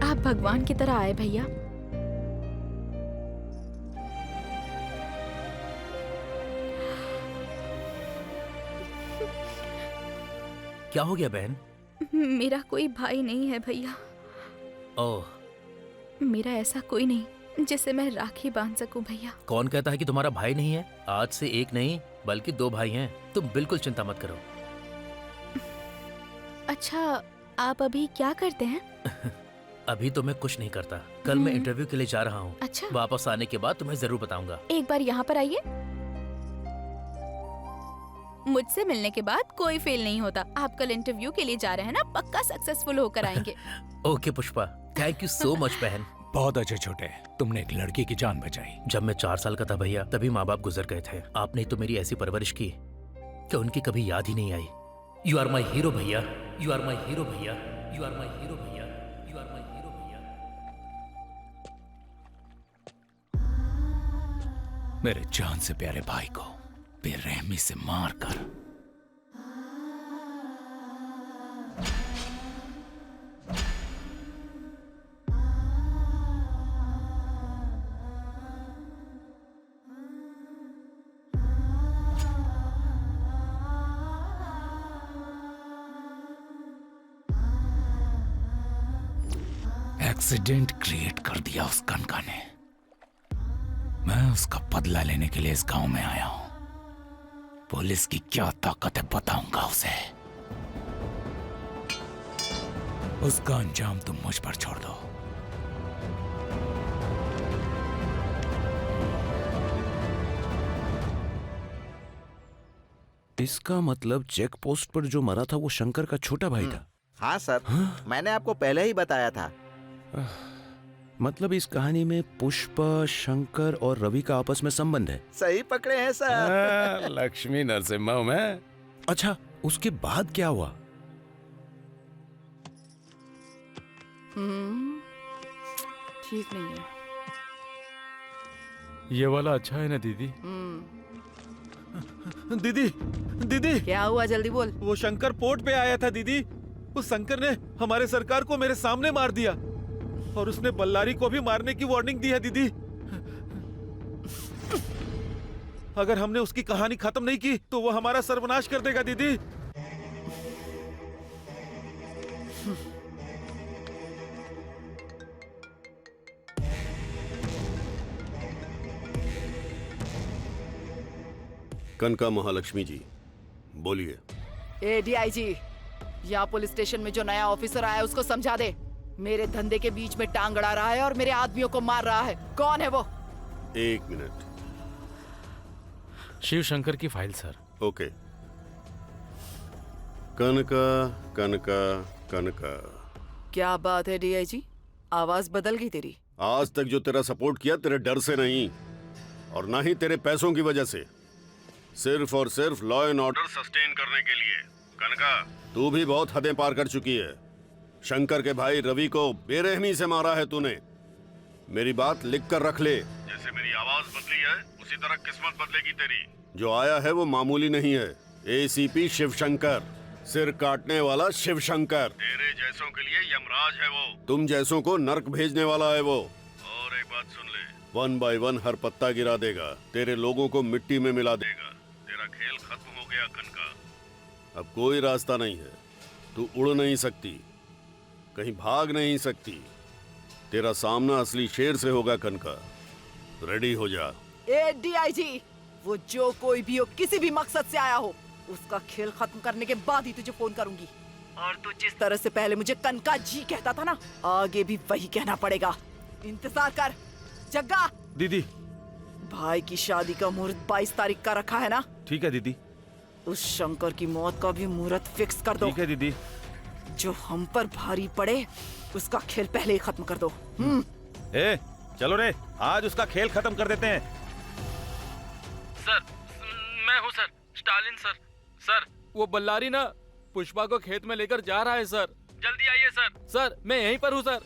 आप भगवान की तरह आए भैया। क्या हो गया बहन? मेरा कोई भाई नहीं है भैया। ओह, मेरा ऐसा कोई नहीं जिसे मैं राखी बांध सकूं भैया। कौन कहता है कि तुम्हारा भाई नहीं है? आज से एक नहीं बल्कि 2 भाई हैं। तुम बिल्कुल चिंता मत करो। अच्छा, आप अभी क्या करते हैं? अभी तो मैं कुछ नहीं करता। कल मैं इंटरव्यू के लिए जा रहा हूँ। अच्छा। वापस आने के बाद तुम्हें जरूर बताऊंगा। एक बार यहाँ पर आइए। मुझसे मिलने के बाद कोई फेल नहीं होता। आप कल इंटरव्यू के लिए जा रहे हैं ना, पक्का सक्सेसफुल होकर आएंगे। Okay Pushpa, thank you so much बहन। बहुत अच्छे छोटे, तुमने एक लड़की की जान बचाई। जब मैं 4 साल का था भैया, तभी माँ बाप गुजर गए थे। आपने तो मेरी ऐसी परवरिश की कि उनकी कभी याद ही नहीं आई। यू आर माई हीरो भैया, यू आर माई हीरो भैया, यू आर माई हीरो भैया, यू आर माई हीरो भैया। मेरे जान से प्यारे भाई को बेरहमी से मार कर एक्सीडेंट क्रिएट कर दिया उस कनका ने। मैं उसका बदला लेने के लिए इस गांव में आया हूं। पुलिस की क्या ताकत है बताऊंगा उसे। उसका अंजाम तुम मुझ पर छोड़ दो। इसका मतलब चेक पोस्ट पर जो मरा था वो शंकर का छोटा भाई था। हाँ सर, मैंने आपको पहले ही बताया था। मतलब इस कहानी में पुष्पा, शंकर और रवि का आपस में संबंध है। सही पकड़े हैं सर। लक्ष्मी नरसिम्हा मैं। अच्छा, उसके बाद क्या हुआ? ठीक नहीं है। ये वाला अच्छा है ना दीदी? दीदी, दीदी क्या हुआ, जल्दी बोल। वो शंकर पोर्ट पे आया था दीदी। उस शंकर ने हमारे सरकार को मेरे सामने मार दिया और उसने बल्लारी को भी मारने की वार्निंग दी है दीदी। अगर हमने उसकी कहानी खत्म नहीं की तो वो हमारा सर्वनाश कर देगा दीदी। कनका महालक्ष्मी जी बोलिए। डीआईजी, यहाँ पुलिस स्टेशन में जो नया ऑफिसर आया है उसको समझा दे। मेरे धंधे के बीच में टांग अड़ा रहा है और मेरे आदमियों को मार रहा है। कौन है वो? 1 मिनट। शिव शंकर की फाइल सर। ओके। कनका कनका कनका। क्या बात है डीआईजी, आवाज बदल गई तेरी। आज तक जो तेरा सपोर्ट किया तेरे डर से नहीं और ना ही तेरे पैसों की वजह से, सिर्फ और सिर्फ लॉ एंड ऑर्डर सस्टेन करने के लिए। कनका, तू भी बहुत हदें पार कर चुकी है। शंकर के भाई रवि को बेरहमी से मारा है तूने। मेरी बात लिख कर रख ले। जैसे मेरी आवाज बदली है उसी तरह किस्मत बदलेगी तेरी। जो आया है वो मामूली नहीं है। एसीपी शिव शंकर, सिर काटने वाला शिव शंकर। तेरे जैसों के लिए यमराज है वो। तुम जैसों को नर्क भेजने वाला है वो। और एक बात सुन ले, 1 बाय 1 हर पत्ता गिरा देगा, तेरे लोगों को मिट्टी में मिला देगा। तेरा खेल खत्म हो गया कनका। अब कोई रास्ता नहीं है। तू उड़ नहीं सकती, कहीं भाग नहीं सकती। तेरा सामना असली शेर से होगा कनका। रेडी हो जा। डीआईजी, वो जो कोई भी हो, किसी भी मकसद से आया हो, उसका खेल खत्म करने के बाद ही तुझे फोन करूंगी। और तू जिस तरह से पहले मुझे कनका जी कहता था ना, आगे भी वही कहना पड़ेगा। इंतजार कर। जग्गा। दीदी, भाई की शादी का मुहूर्त 22 तारीख का रखा है ना? ठीक है दीदी। उस शंकर की मौत का भी मुहूर्त फिक्स कर दो। ठीक है दीदी। जो हम पर भारी पड़े उसका खेल पहले ही खत्म कर दो। ए, चलो रे, आज उसका खेल खत्म कर देते हैं। सर, मैं हूँ सर, स्टालिन सर। सर, वो बल्लारी ना पुष्पा को खेत में लेकर जा रहा है सर। जल्दी आइए सर। सर, मैं यहीं पर हूँ सर।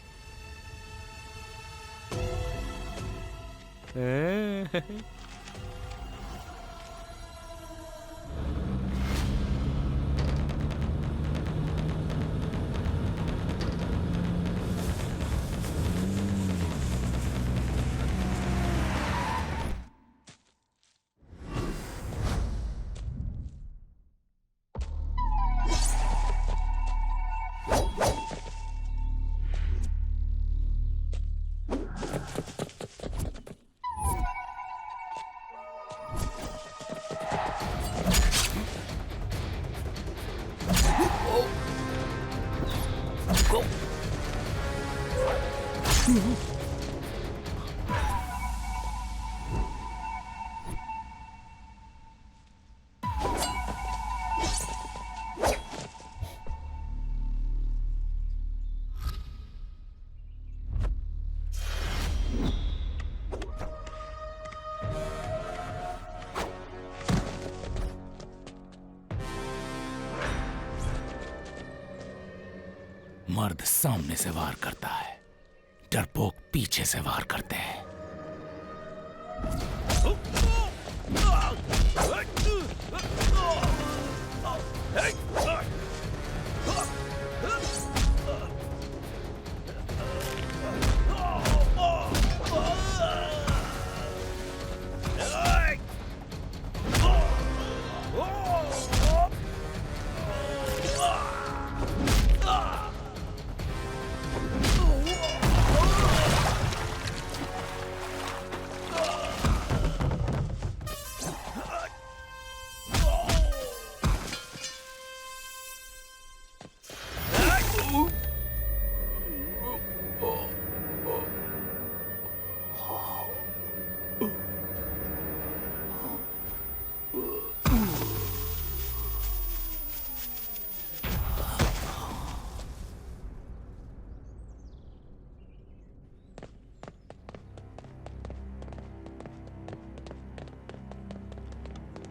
मर्द सामने से वार करता है, डरपोक पीछे से वार करते हैं।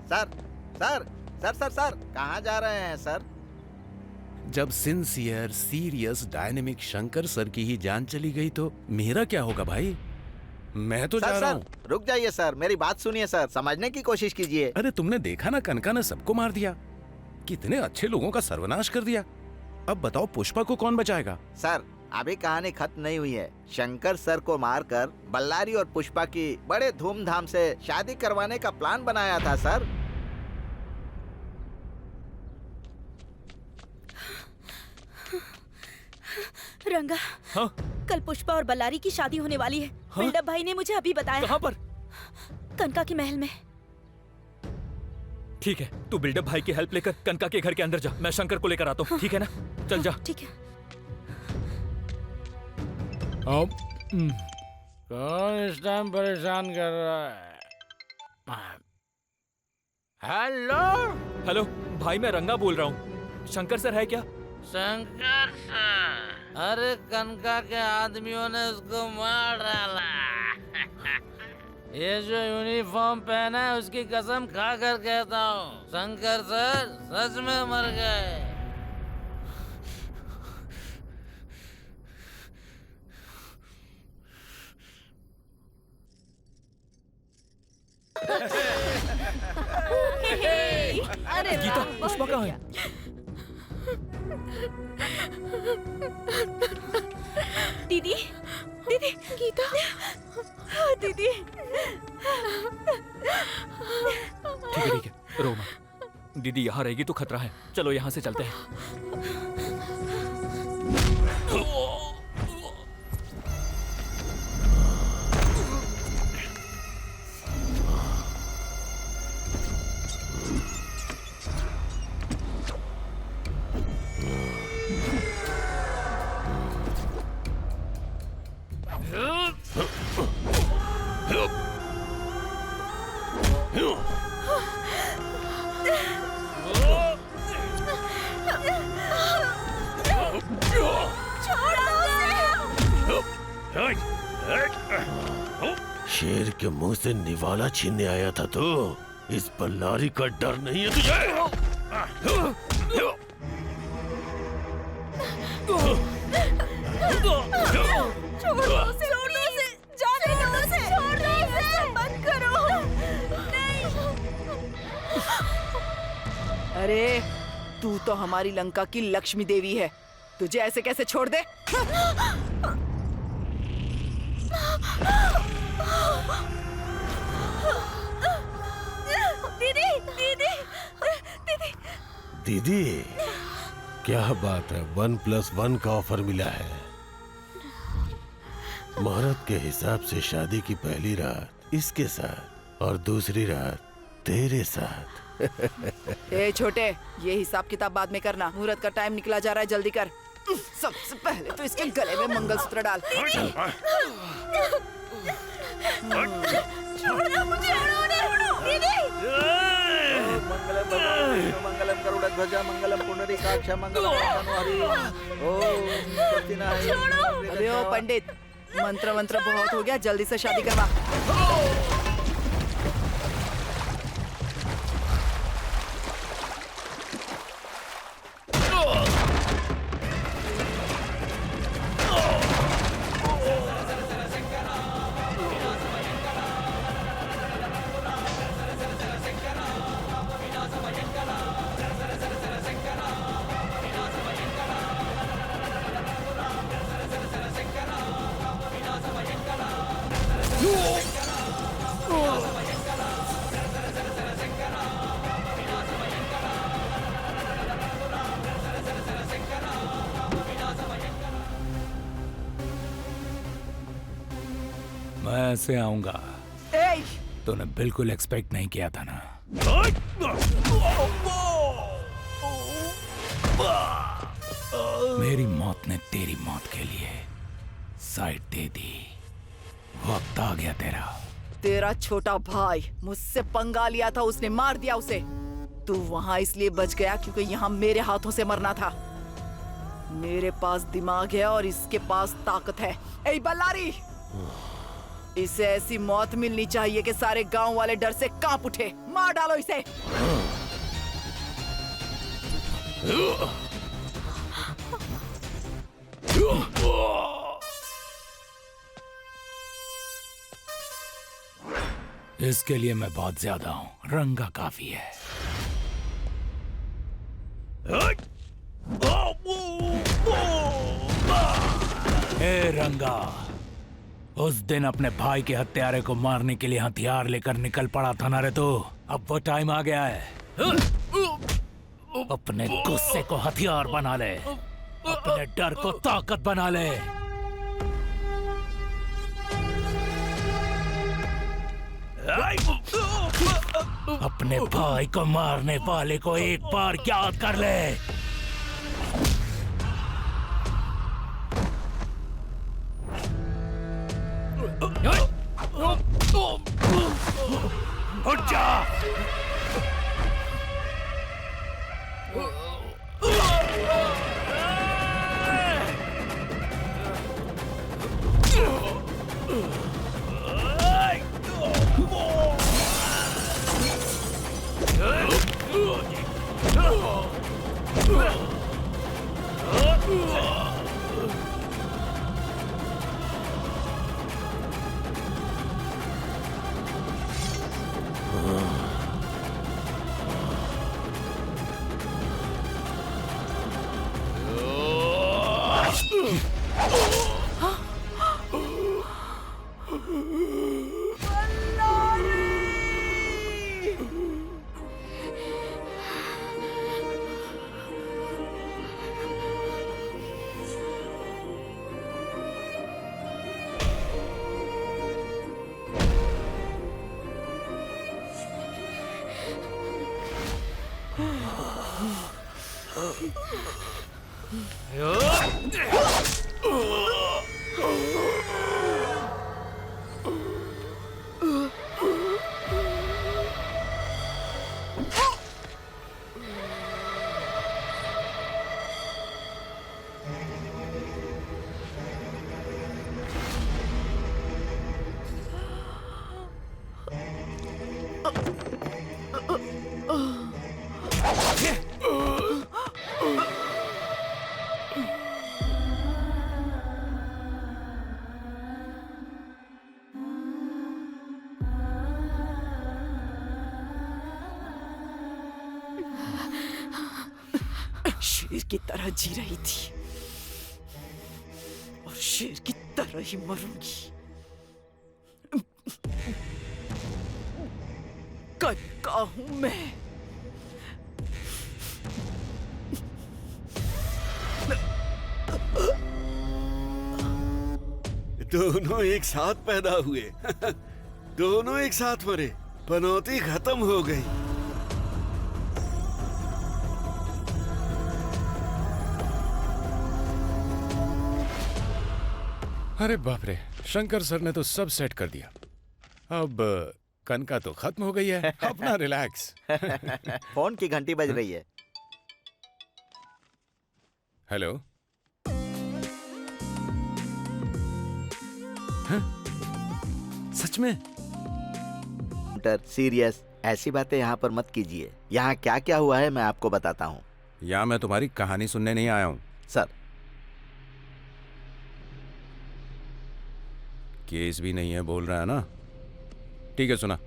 Sir sir sir sir sir कहाँ जा रहे हैं सर? जब sincere serious dynamic Shankar sir की ही जान चली गई तो मेरा क्या होगा भाई? मैं तो जा रहा हूँ। रुक जाइए सर, मेरी बात सुनिए सर, समझने की कोशिश कीजिए। अरे तुमने देखा ना, कनका ने सबको मार दिया, कितने अच्छे लोगों का सर्वनाश कर दिया। अब बताओ पुष्पा को कौन बचाएगा? सर अभी कहानी खत्म नहीं हुई है। शंकर सर को मारकर बल्लारी और पुष्पा की बड़े धूमधाम से शादी करवाने का प्लान बनाया था सर। रंगा, हाँ? कल पुष्पा और बल्लारी की शादी होने वाली है। हाँ? बिल्डप भाई ने मुझे अभी बताया। कहाँ पर? कनका के महल में। ठीक है, तू बिल्डप भाई की हेल्प लेकर कनका के घर के अंदर जा, मैं शंकर को लेकर आता हूँ। ठीक है ना? चल जा। ठीक है। कौन इस टाइम परेशान कर रहा है? हेलो हेलो भाई, मैं रंगा बोल रहा हूँ। शंकर सर है क्या? शंकर सर, अरे कनका के आदमियों ने उसको मार डाला। ये जो यूनिफॉर्म पहना है उसकी कसम खा कर कहता हूँ, शंकर सर सच में मर गए। अरे गीता, पुष्पा कहाँ है? दीदी, दीदी, गीता, दीदी। ठीक है, रो मत। दीदी यहाँ रहेगी तो खतरा है। चलो यहाँ से चलते हैं। शेर के मुंह से निवाला छीनने आया था तो इस बल्लारी का डर नहीं है तुझे? छोड़ दो उसे, जाने दो उसे, छोड़ दो उसे, मत करो। नहीं। अरे तू तो हमारी लंका की लक्ष्मी देवी है, तुझे ऐसे कैसे छोड़ दे? दीदी, दीदी, दीदी। दीदी, क्या बात है, 1+1 का ऑफर मिला है। मुहूर्त के हिसाब से शादी की पहली रात इसके साथ और दूसरी रात तेरे साथ। ए छोटे, ये हिसाब किताब बाद में करना, मुहूर्त का टाइम निकला जा रहा है, जल्दी कर। सबसे पहले तो इसके गले में मंगलसूत्र डाल। छोड़ो मुझे, दीदी। मंगलम गरुड़ध्वजा मंगलम पुंडरीकाक्ष मंगलम तनुहरि। ओम सत्यनारायण। अबे ओ पंडित, मंत्र बहुत हो गया, जल्दी से शादी करवा। मैं ऐसे आऊंगा तूने बिल्कुल एक्सपेक्ट नहीं किया था ना। मेरी मौत ने तेरी मौत के लिए साइड दे दी। वक्त आ गया तेरा। तेरा छोटा भाई मुझसे पंगा लिया था, उसने मार दिया उसे। तू वहां इसलिए बच गया क्योंकि यहाँ मेरे हाथों से मरना था। मेरे पास दिमाग है और इसके पास ताकत है। ए बल्लारी, इसे ऐसी मौत मिलनी चाहिए कि सारे गांव वाले डर से कांप उठे। मार डालो इसे। इसके लिए मैं बहुत ज्यादा हूं, रंगा काफी है। ए रंगा, उस दिन अपने भाई के हत्यारे को मारने के लिए हथियार लेकर निकल पड़ा था ना रे तू। अब वो टाइम आ गया है। अपने गुस्से को हथियार बना ले, अपने डर को ताकत बना ले। अपने भाई को मारने वाले को एक बार याद कर ले। उठ जा। की तरह जी रही थी और शेर की तरह ही मरूंगी। कनका हूं मैं। दोनों एक साथ पैदा हुए दोनों एक साथ मरे, पनौती खत्म हो गई। अरे बाप रे, शंकर सर ने तो सब सेट कर दिया। अब कनका तो खत्म हो गई है, अपना रिलैक्स। फोन की घंटी बज रही है। हेलो। सच में? सीरियस, ऐसी बातें यहाँ पर मत कीजिए। यहाँ क्या क्या हुआ है मैं आपको बताता हूँ। यहाँ मैं तुम्हारी कहानी सुनने नहीं आया हूँ सर। केस भी नहीं है बोल रहा है ना? ठीक है, सुना।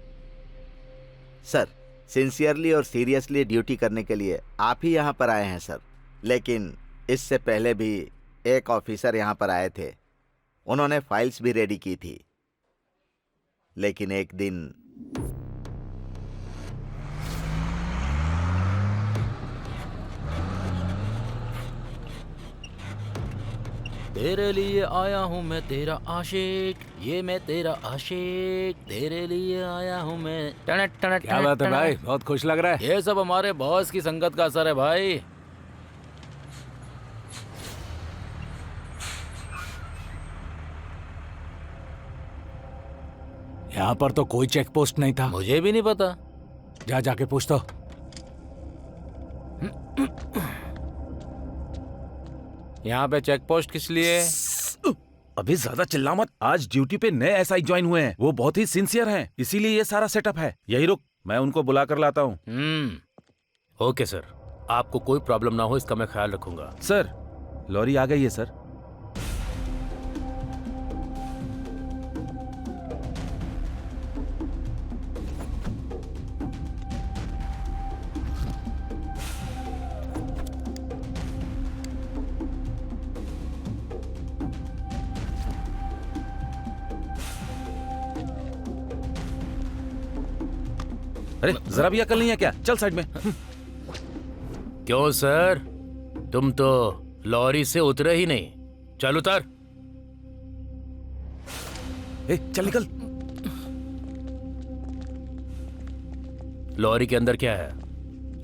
सर, सिंसियरली और सीरियसली ड्यूटी करने के लिए आप ही यहाँ पर आए हैं सर। लेकिन इससे पहले भी एक ऑफिसर यहाँ पर आए थे, उन्होंने फाइल्स भी रेडी की थी। लेकिन एक दिन तेरे लिए आया हूँ मैं तेरा आशिक, ये मैं तेरा आशिक, तेरे लिए आया हूँ मैं। क्या बात है भाई, बहुत खुश लग रहा है। ये सब हमारे बॉस की संगत का असर है भाई। यहाँ पर तो कोई चेक पोस्ट नहीं था। मुझे भी नहीं पता। जाके पूछ तो। यहाँ पे चेक पोस्ट किस लिए? अभी ज्यादा चिल्ला मत। आज ड्यूटी पे नए एसआई ज्वाइन हुए हैं, वो बहुत ही सिंसियर हैं, इसीलिए ये सारा सेटअप है। यही रुक, मैं उनको बुला कर लाता हूँ। ओके सर, आपको कोई प्रॉब्लम ना हो इसका मैं ख्याल रखूंगा। सर, लॉरी आ गई है सर। अरे जरा भी अकल नहीं है क्या? चल साइड में। क्यों सर, तुम तो लॉरी से उतरे ही नहीं। चल उतर। चल निकल। लॉरी के अंदर क्या है?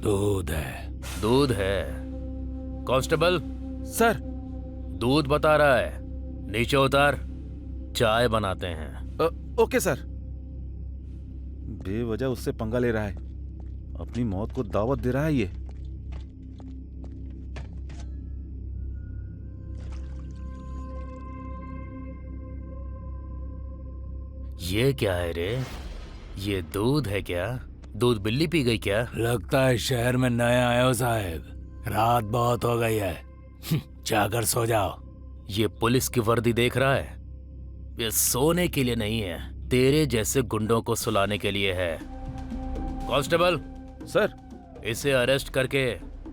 दूध है। दूध है? कांस्टेबल सर, दूध बता रहा है, नीचे उतार, चाय बनाते हैं। Okay sir. बेवजह उससे पंगा ले रहा है, अपनी मौत को दावत दे रहा है ये। ये क्या है रे? ये दूध है क्या? दूध बिल्ली पी गई क्या? लगता है शहर में नए आए हो साहब, रात बहुत हो गई है। जाकर सो जाओ। ये पुलिस की वर्दी देख रहा है? ये सोने के लिए नहीं है, तेरे जैसे गुंडों को सुलाने के लिए है। कांस्टेबल सर, इसे अरेस्ट करके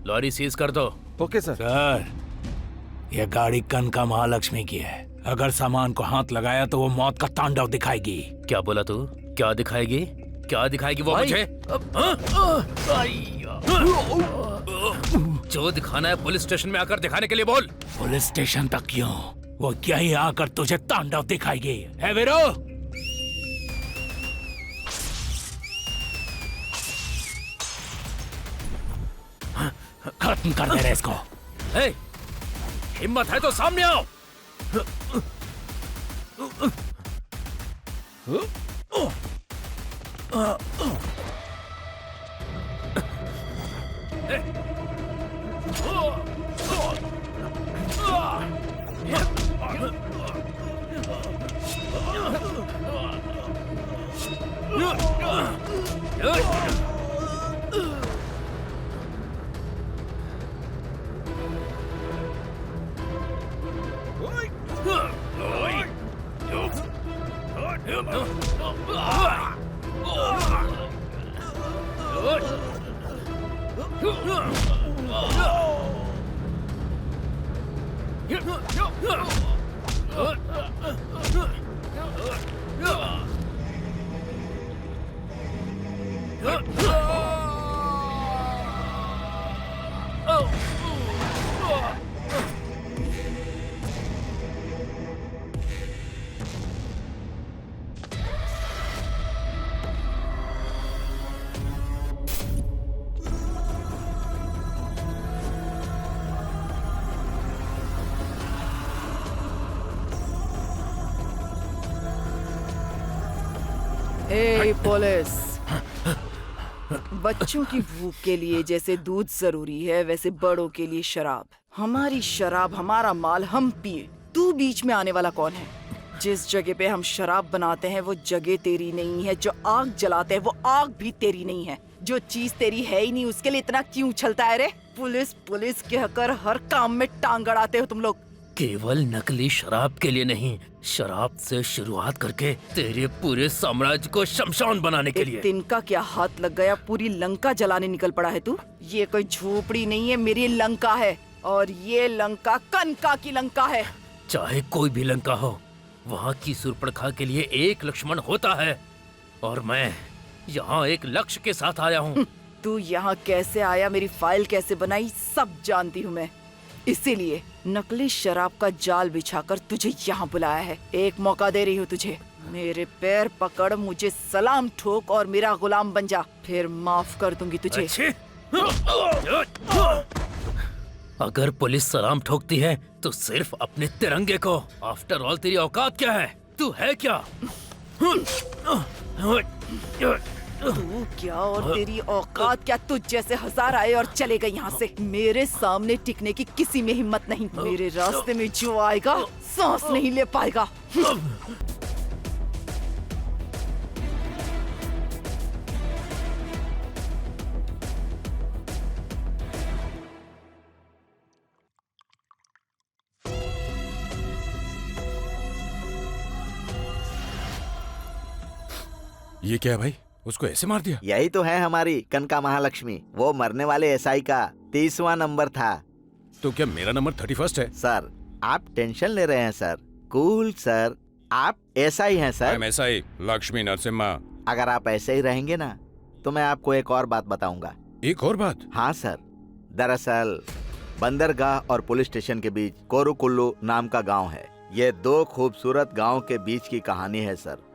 लॉरी सीज कर दो। Okay sir. सर, यह गाड़ी कनका महालक्ष्मी की है, अगर सामान को हाथ लगाया तो वो मौत का तांडव दिखाएगी। क्या बोला तू? क्या दिखाएगी? क्या दिखाएगी वो मुझे? जो दिखाना है पुलिस स्टेशन में आकर दिखाने के लिए बोल। पुलिस स्टेशन तक क्यों, वो यहीं आकर तुझे तांडव दिखाएगी। है वीरो? खत्म कर दे रहे इसको। हिम्मत है तो सामने आओ। ए पुलिस, बच्चों की भूख के लिए जैसे दूध जरूरी है वैसे बड़ों के लिए शराब। हमारी शराब हमारा माल हम पिए, तू बीच में आने वाला कौन है? जिस जगह पे हम शराब बनाते हैं वो जगह तेरी नहीं है, जो आग जलाते हैं वो आग भी तेरी नहीं है। जो चीज तेरी है ही नहीं उसके लिए इतना क्यों उछलता है रे? पुलिस पुलिस कहकर हर काम में टांग अड़ाते हो तुम लोग। केवल नकली शराब के लिए नहीं, शराब से शुरुआत करके तेरे पूरे साम्राज्य को शमशान बनाने के लिए। तिनका क्या हाथ लग गया, पूरी लंका जलाने निकल पड़ा है तू? ये कोई झोपड़ी नहीं है, मेरी लंका है, और ये लंका कनका की लंका है। चाहे कोई भी लंका हो, वहाँ की सुर्पणखा के लिए एक लक्ष्मण होता है, और मैं यहाँ एक लक्ष्य के साथ आया हूँ। तू यहाँ कैसे आया, मेरी फाइल कैसे बनाई, सब जानती हूँ मैं। इसीलिए नकली शराब का जाल बिछाकर तुझे यहाँ बुलाया है। एक मौका दे रही हूँ तुझे, मेरे पैर पकड़, मुझे सलाम ठोक और मेरा गुलाम बन जा, फिर माफ कर दूंगी तुझे। अगर पुलिस सलाम ठोकती है तो सिर्फ अपने तिरंगे को। आफ्टर ऑल तेरी औकात क्या है? तू है क्या? तू क्या और तेरी औकात क्या? तुझ जैसे हजार आए और चले गए यहाँ से। मेरे सामने टिकने की किसी में हिम्मत नहीं। मेरे रास्ते में जो आएगा सांस नहीं ले पाएगा। ये क्या है भाई? उसको ऐसे मार दिया? यही तो है हमारी कनका महालक्ष्मी। वो मरने वाले एसआई का 30वां नंबर था। तो क्या मेरा नंबर 31 है? सर आप टेंशन ले रहे हैं सर। कूल सर, आप एसआई हैं सर। एसआई लक्ष्मी नरसिम्हा। अगर आप ऐसे ही रहेंगे ना तो मैं आपको एक और बात बताऊंगा। एक और बात? हाँ सर, दरअसल बंदरगाह और पुलिस स्टेशन के बीच कोरुकुल्लू नाम का गाँव है। ये दो खूबसूरत गाँव के बीच की कहानी है सर।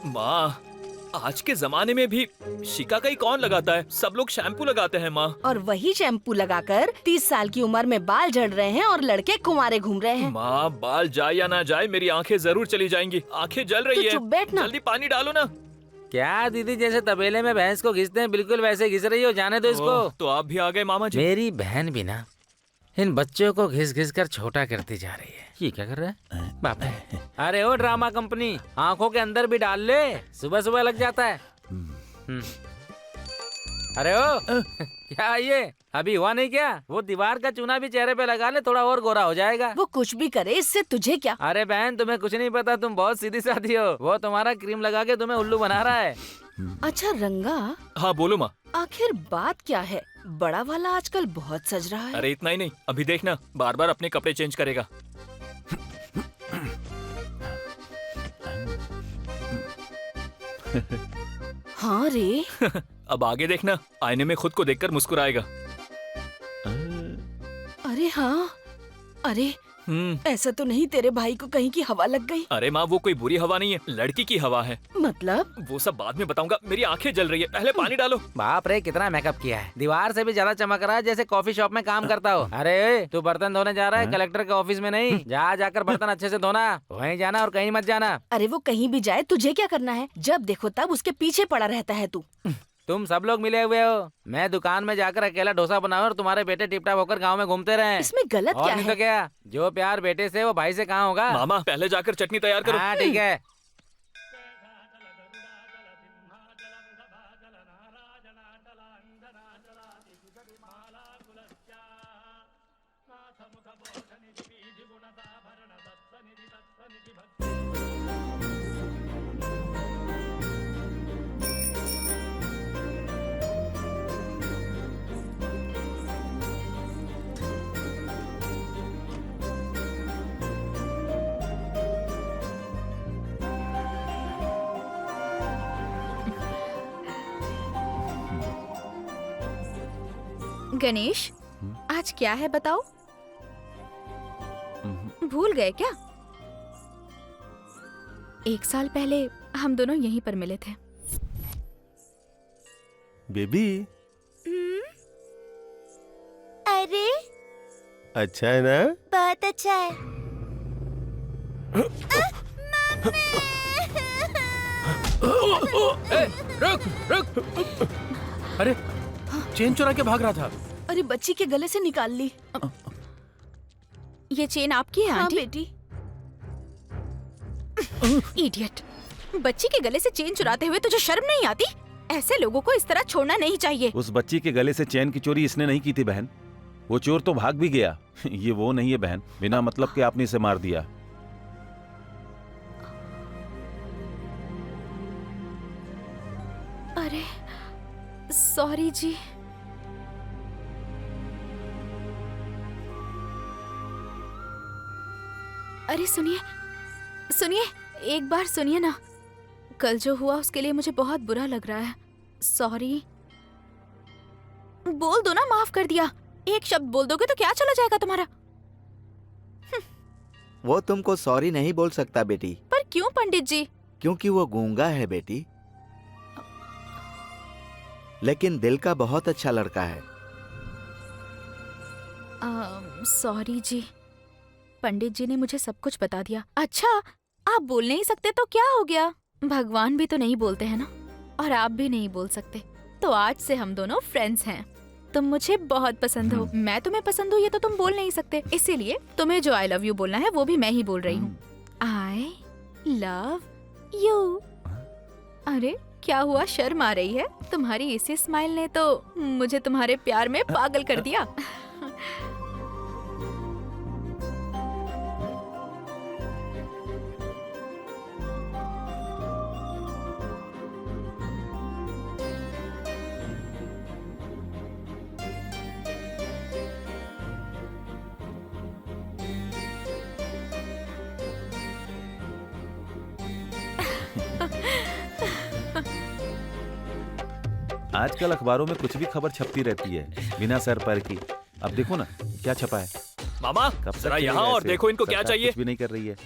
माँ, आज के जमाने में भी शिकाकाई कौन लगाता है? सब लोग शैम्पू लगाते हैं माँ। और वही शैम्पू लगाकर 30 साल की उम्र में बाल झड़ रहे हैं और लड़के कुंवारे घूम रहे हैं। माँ, बाल जाए या ना जाए मेरी आंखें जरूर चली जाएंगी। आंखें जल रही है। चुप बैठना। जल्दी पानी डालो ना। क्या दीदी, जैसे तबेले में भैंस को घिसते हैं बिल्कुल वैसे घिस रही हो। जाने दो इसको। तो आप भी आ गए मामा जी। मेरी बहन भी ना इन बच्चों को घिस घिस कर छोटा करती जा रही है। ये क्या कर रहा है बाप रे? अरे ओ ड्रामा कंपनी, आंखों के अंदर भी डाल ले, सुबह सुबह लग जाता है। अरे ओ क्या ये अभी हुआ नहीं क्या? वो दीवार का चूना भी चेहरे पे लगा ले, थोड़ा और गोरा हो जाएगा। वो कुछ भी करे, इससे तुझे क्या? अरे बहन, तुम्हें कुछ नहीं पता, तुम बहुत सीधी सादी हो। वो तुम्हारा क्रीम लगा के तुम्हें उल्लू बना रहा है। अच्छा रंगा। हाँ बोलो माँ। आखिर बात क्या है? बड़ा वाला आजकल बहुत सज रहा है। अरे इतना ही नहीं, अभी देखना बार बार अपने कपड़े चेंज करेगा। हाँ रे। अब आगे देखना, आईने में खुद को देखकर मुस्कुराएगा। अरे हाँ, अरे ऐसा तो नहीं तेरे भाई को कहीं की हवा लग गई? अरे माँ, वो कोई बुरी हवा नहीं है, लड़की की हवा है। मतलब? वो सब बाद में बताऊंगा। मेरी आंखें जल रही है, पहले पानी डालो। बाप रे, कितना मेकअप किया है। दीवार से भी ज्यादा चमक रहा है जैसे कॉफी शॉप में काम करता हो। अरे तू बर्तन धोने जा रहा है कलेक्टर के ऑफिस में नहीं? जाकर बर्तन अच्छे से धोना, वहीं जाना और कहीं मत जाना। अरे वो कहीं भी जाए, तुझे क्या करना है? जब देखो तब उसके पीछे पड़ा रहता है तू। तुम सब लोग मिले हुए हो। मैं दुकान में जाकर अकेला डोसा बनाऊं और तुम्हारे बेटे टिपटाप होकर गांव में घूमते रहे। इसमें गलत क्या नहीं है? तो क्या, जो प्यार बेटे से वो भाई से कहाँ होगा? मामा पहले जाकर चटनी तैयार करो। हाँ ठीक है। गणेश, आज क्या है बताओ? भूल गए क्या? 1 साल पहले हम दोनों यहीं पर मिले थे। बेबी, अरे अच्छा है ना? बहुत अच्छा है। रुक रुक। अरे चेन चुरा के भाग रहा था। अरे बच्ची के गले से निकाल ली। ये चेन आपकी है हाँ आंटी? बेटी। इडियट, बच्ची के गले से चेन चुराते हुए तुझे शर्म नहीं आती? ऐसे लोगों को इस तरह छोड़ना नहीं चाहिए। उस बच्ची के गले से चैन की चोरी इसने नहीं की थी बहन। वो चोर तो भाग भी गया। ये वो नहीं है बहन, बिना मतलब के आपने इसे मार दिया। अरे सॉरी जी। अरे सुनिए सुनिए, एक बार सुनिए ना। कल जो हुआ उसके लिए मुझे बहुत बुरा लग रहा है। सॉरी। बोल दो ना, माफ कर दिया। एक शब्द बोल दोगे तो क्या चला जाएगा तुम्हारा? वो तुमको सॉरी नहीं बोल सकता बेटी। पर क्यों पंडित जी? क्योंकि वो गूंगा है बेटी, लेकिन दिल का बहुत अच्छा लड़का है। सॉरी जी, पंडित जी ने मुझे सब कुछ बता दिया। अच्छा, आप बोल नहीं सकते तो क्या हो गया? भगवान भी तो नहीं बोलते हैं ना, और आप भी नहीं बोल सकते। तो आज से हम दोनों फ्रेंड्स हैं। तुम मुझे बहुत पसंद हो, मैं तुम्हें पसंद हूँ, ये तो तुम बोल नहीं सकते। इसीलिए तुम्हें जो आई लव यू बोलना है वो भी मैं ही बोल रही हूँ। I love you. अरे क्या हुआ, शर्म आ रही है? तुम्हारी इसी स्माइल ने तो मुझे तुम्हारे प्यार में पागल कर दिया। आजकल अखबारों में कुछ भी खबर छपती रहती है बिना सर पैर की। अब देखो ना क्या छपा है। मामा जरा यहाँ और देखो, इनको क्या चाहिए? कुछ भी नहीं कर रही है,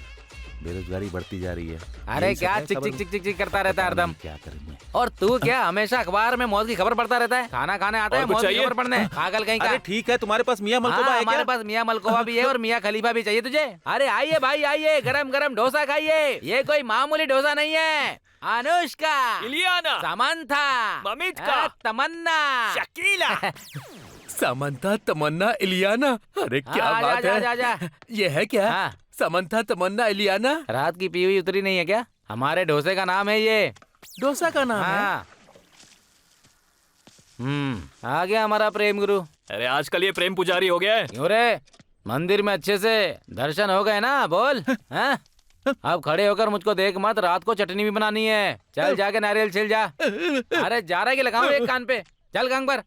बेरोजगारी बढ़ती जा रही है। अरे क्या चिक चिक चिक चिक चिक करता रहता है हरदम। क्या करेंगे? और तू क्या हमेशा अखबार में मौत की खबर पढ़ता रहता है? खाना खाने आता है, मौत की खबर पढ़ने? पागल कहीं का। अरे ठीक है, तुम्हारे पास मियां मलकोबा है क्या? हमारे पास मियां मलकोबा भी है और मियां खलीफा भी चाहिए तुझे। अरे आइए भाई आइए, गरम गरम डोसा खाइए। ये कोई मामूली डोसा नहीं है। अनुष्का, इलियाना, समंथा, ममिता, तमन्ना, शकीला। समंथा, तमन्ना, इलियाना। अरे क्या बात है। जा। ये है क्या? समंथा, तमन्ना, इलियाना। रात की पी हुई उतरी नहीं है क्या? हमारे डोसे का नाम है ये। डोसा का नाम है? आ गया हमारा प्रेम गुरु। अरे आजकल ये प्रेम पुजारी हो गया है। क्यों रे? मंदिर में अच्छे से दर्शन हो गए ना? बोल। हाँ? अब खड़े होकर मुझको देख मत, रात को चटनी भी बनानी है। चल जाके नारियल छिल जा। अरे जा रहा है कि लगाऊं एक कान पे? चल गांग पर।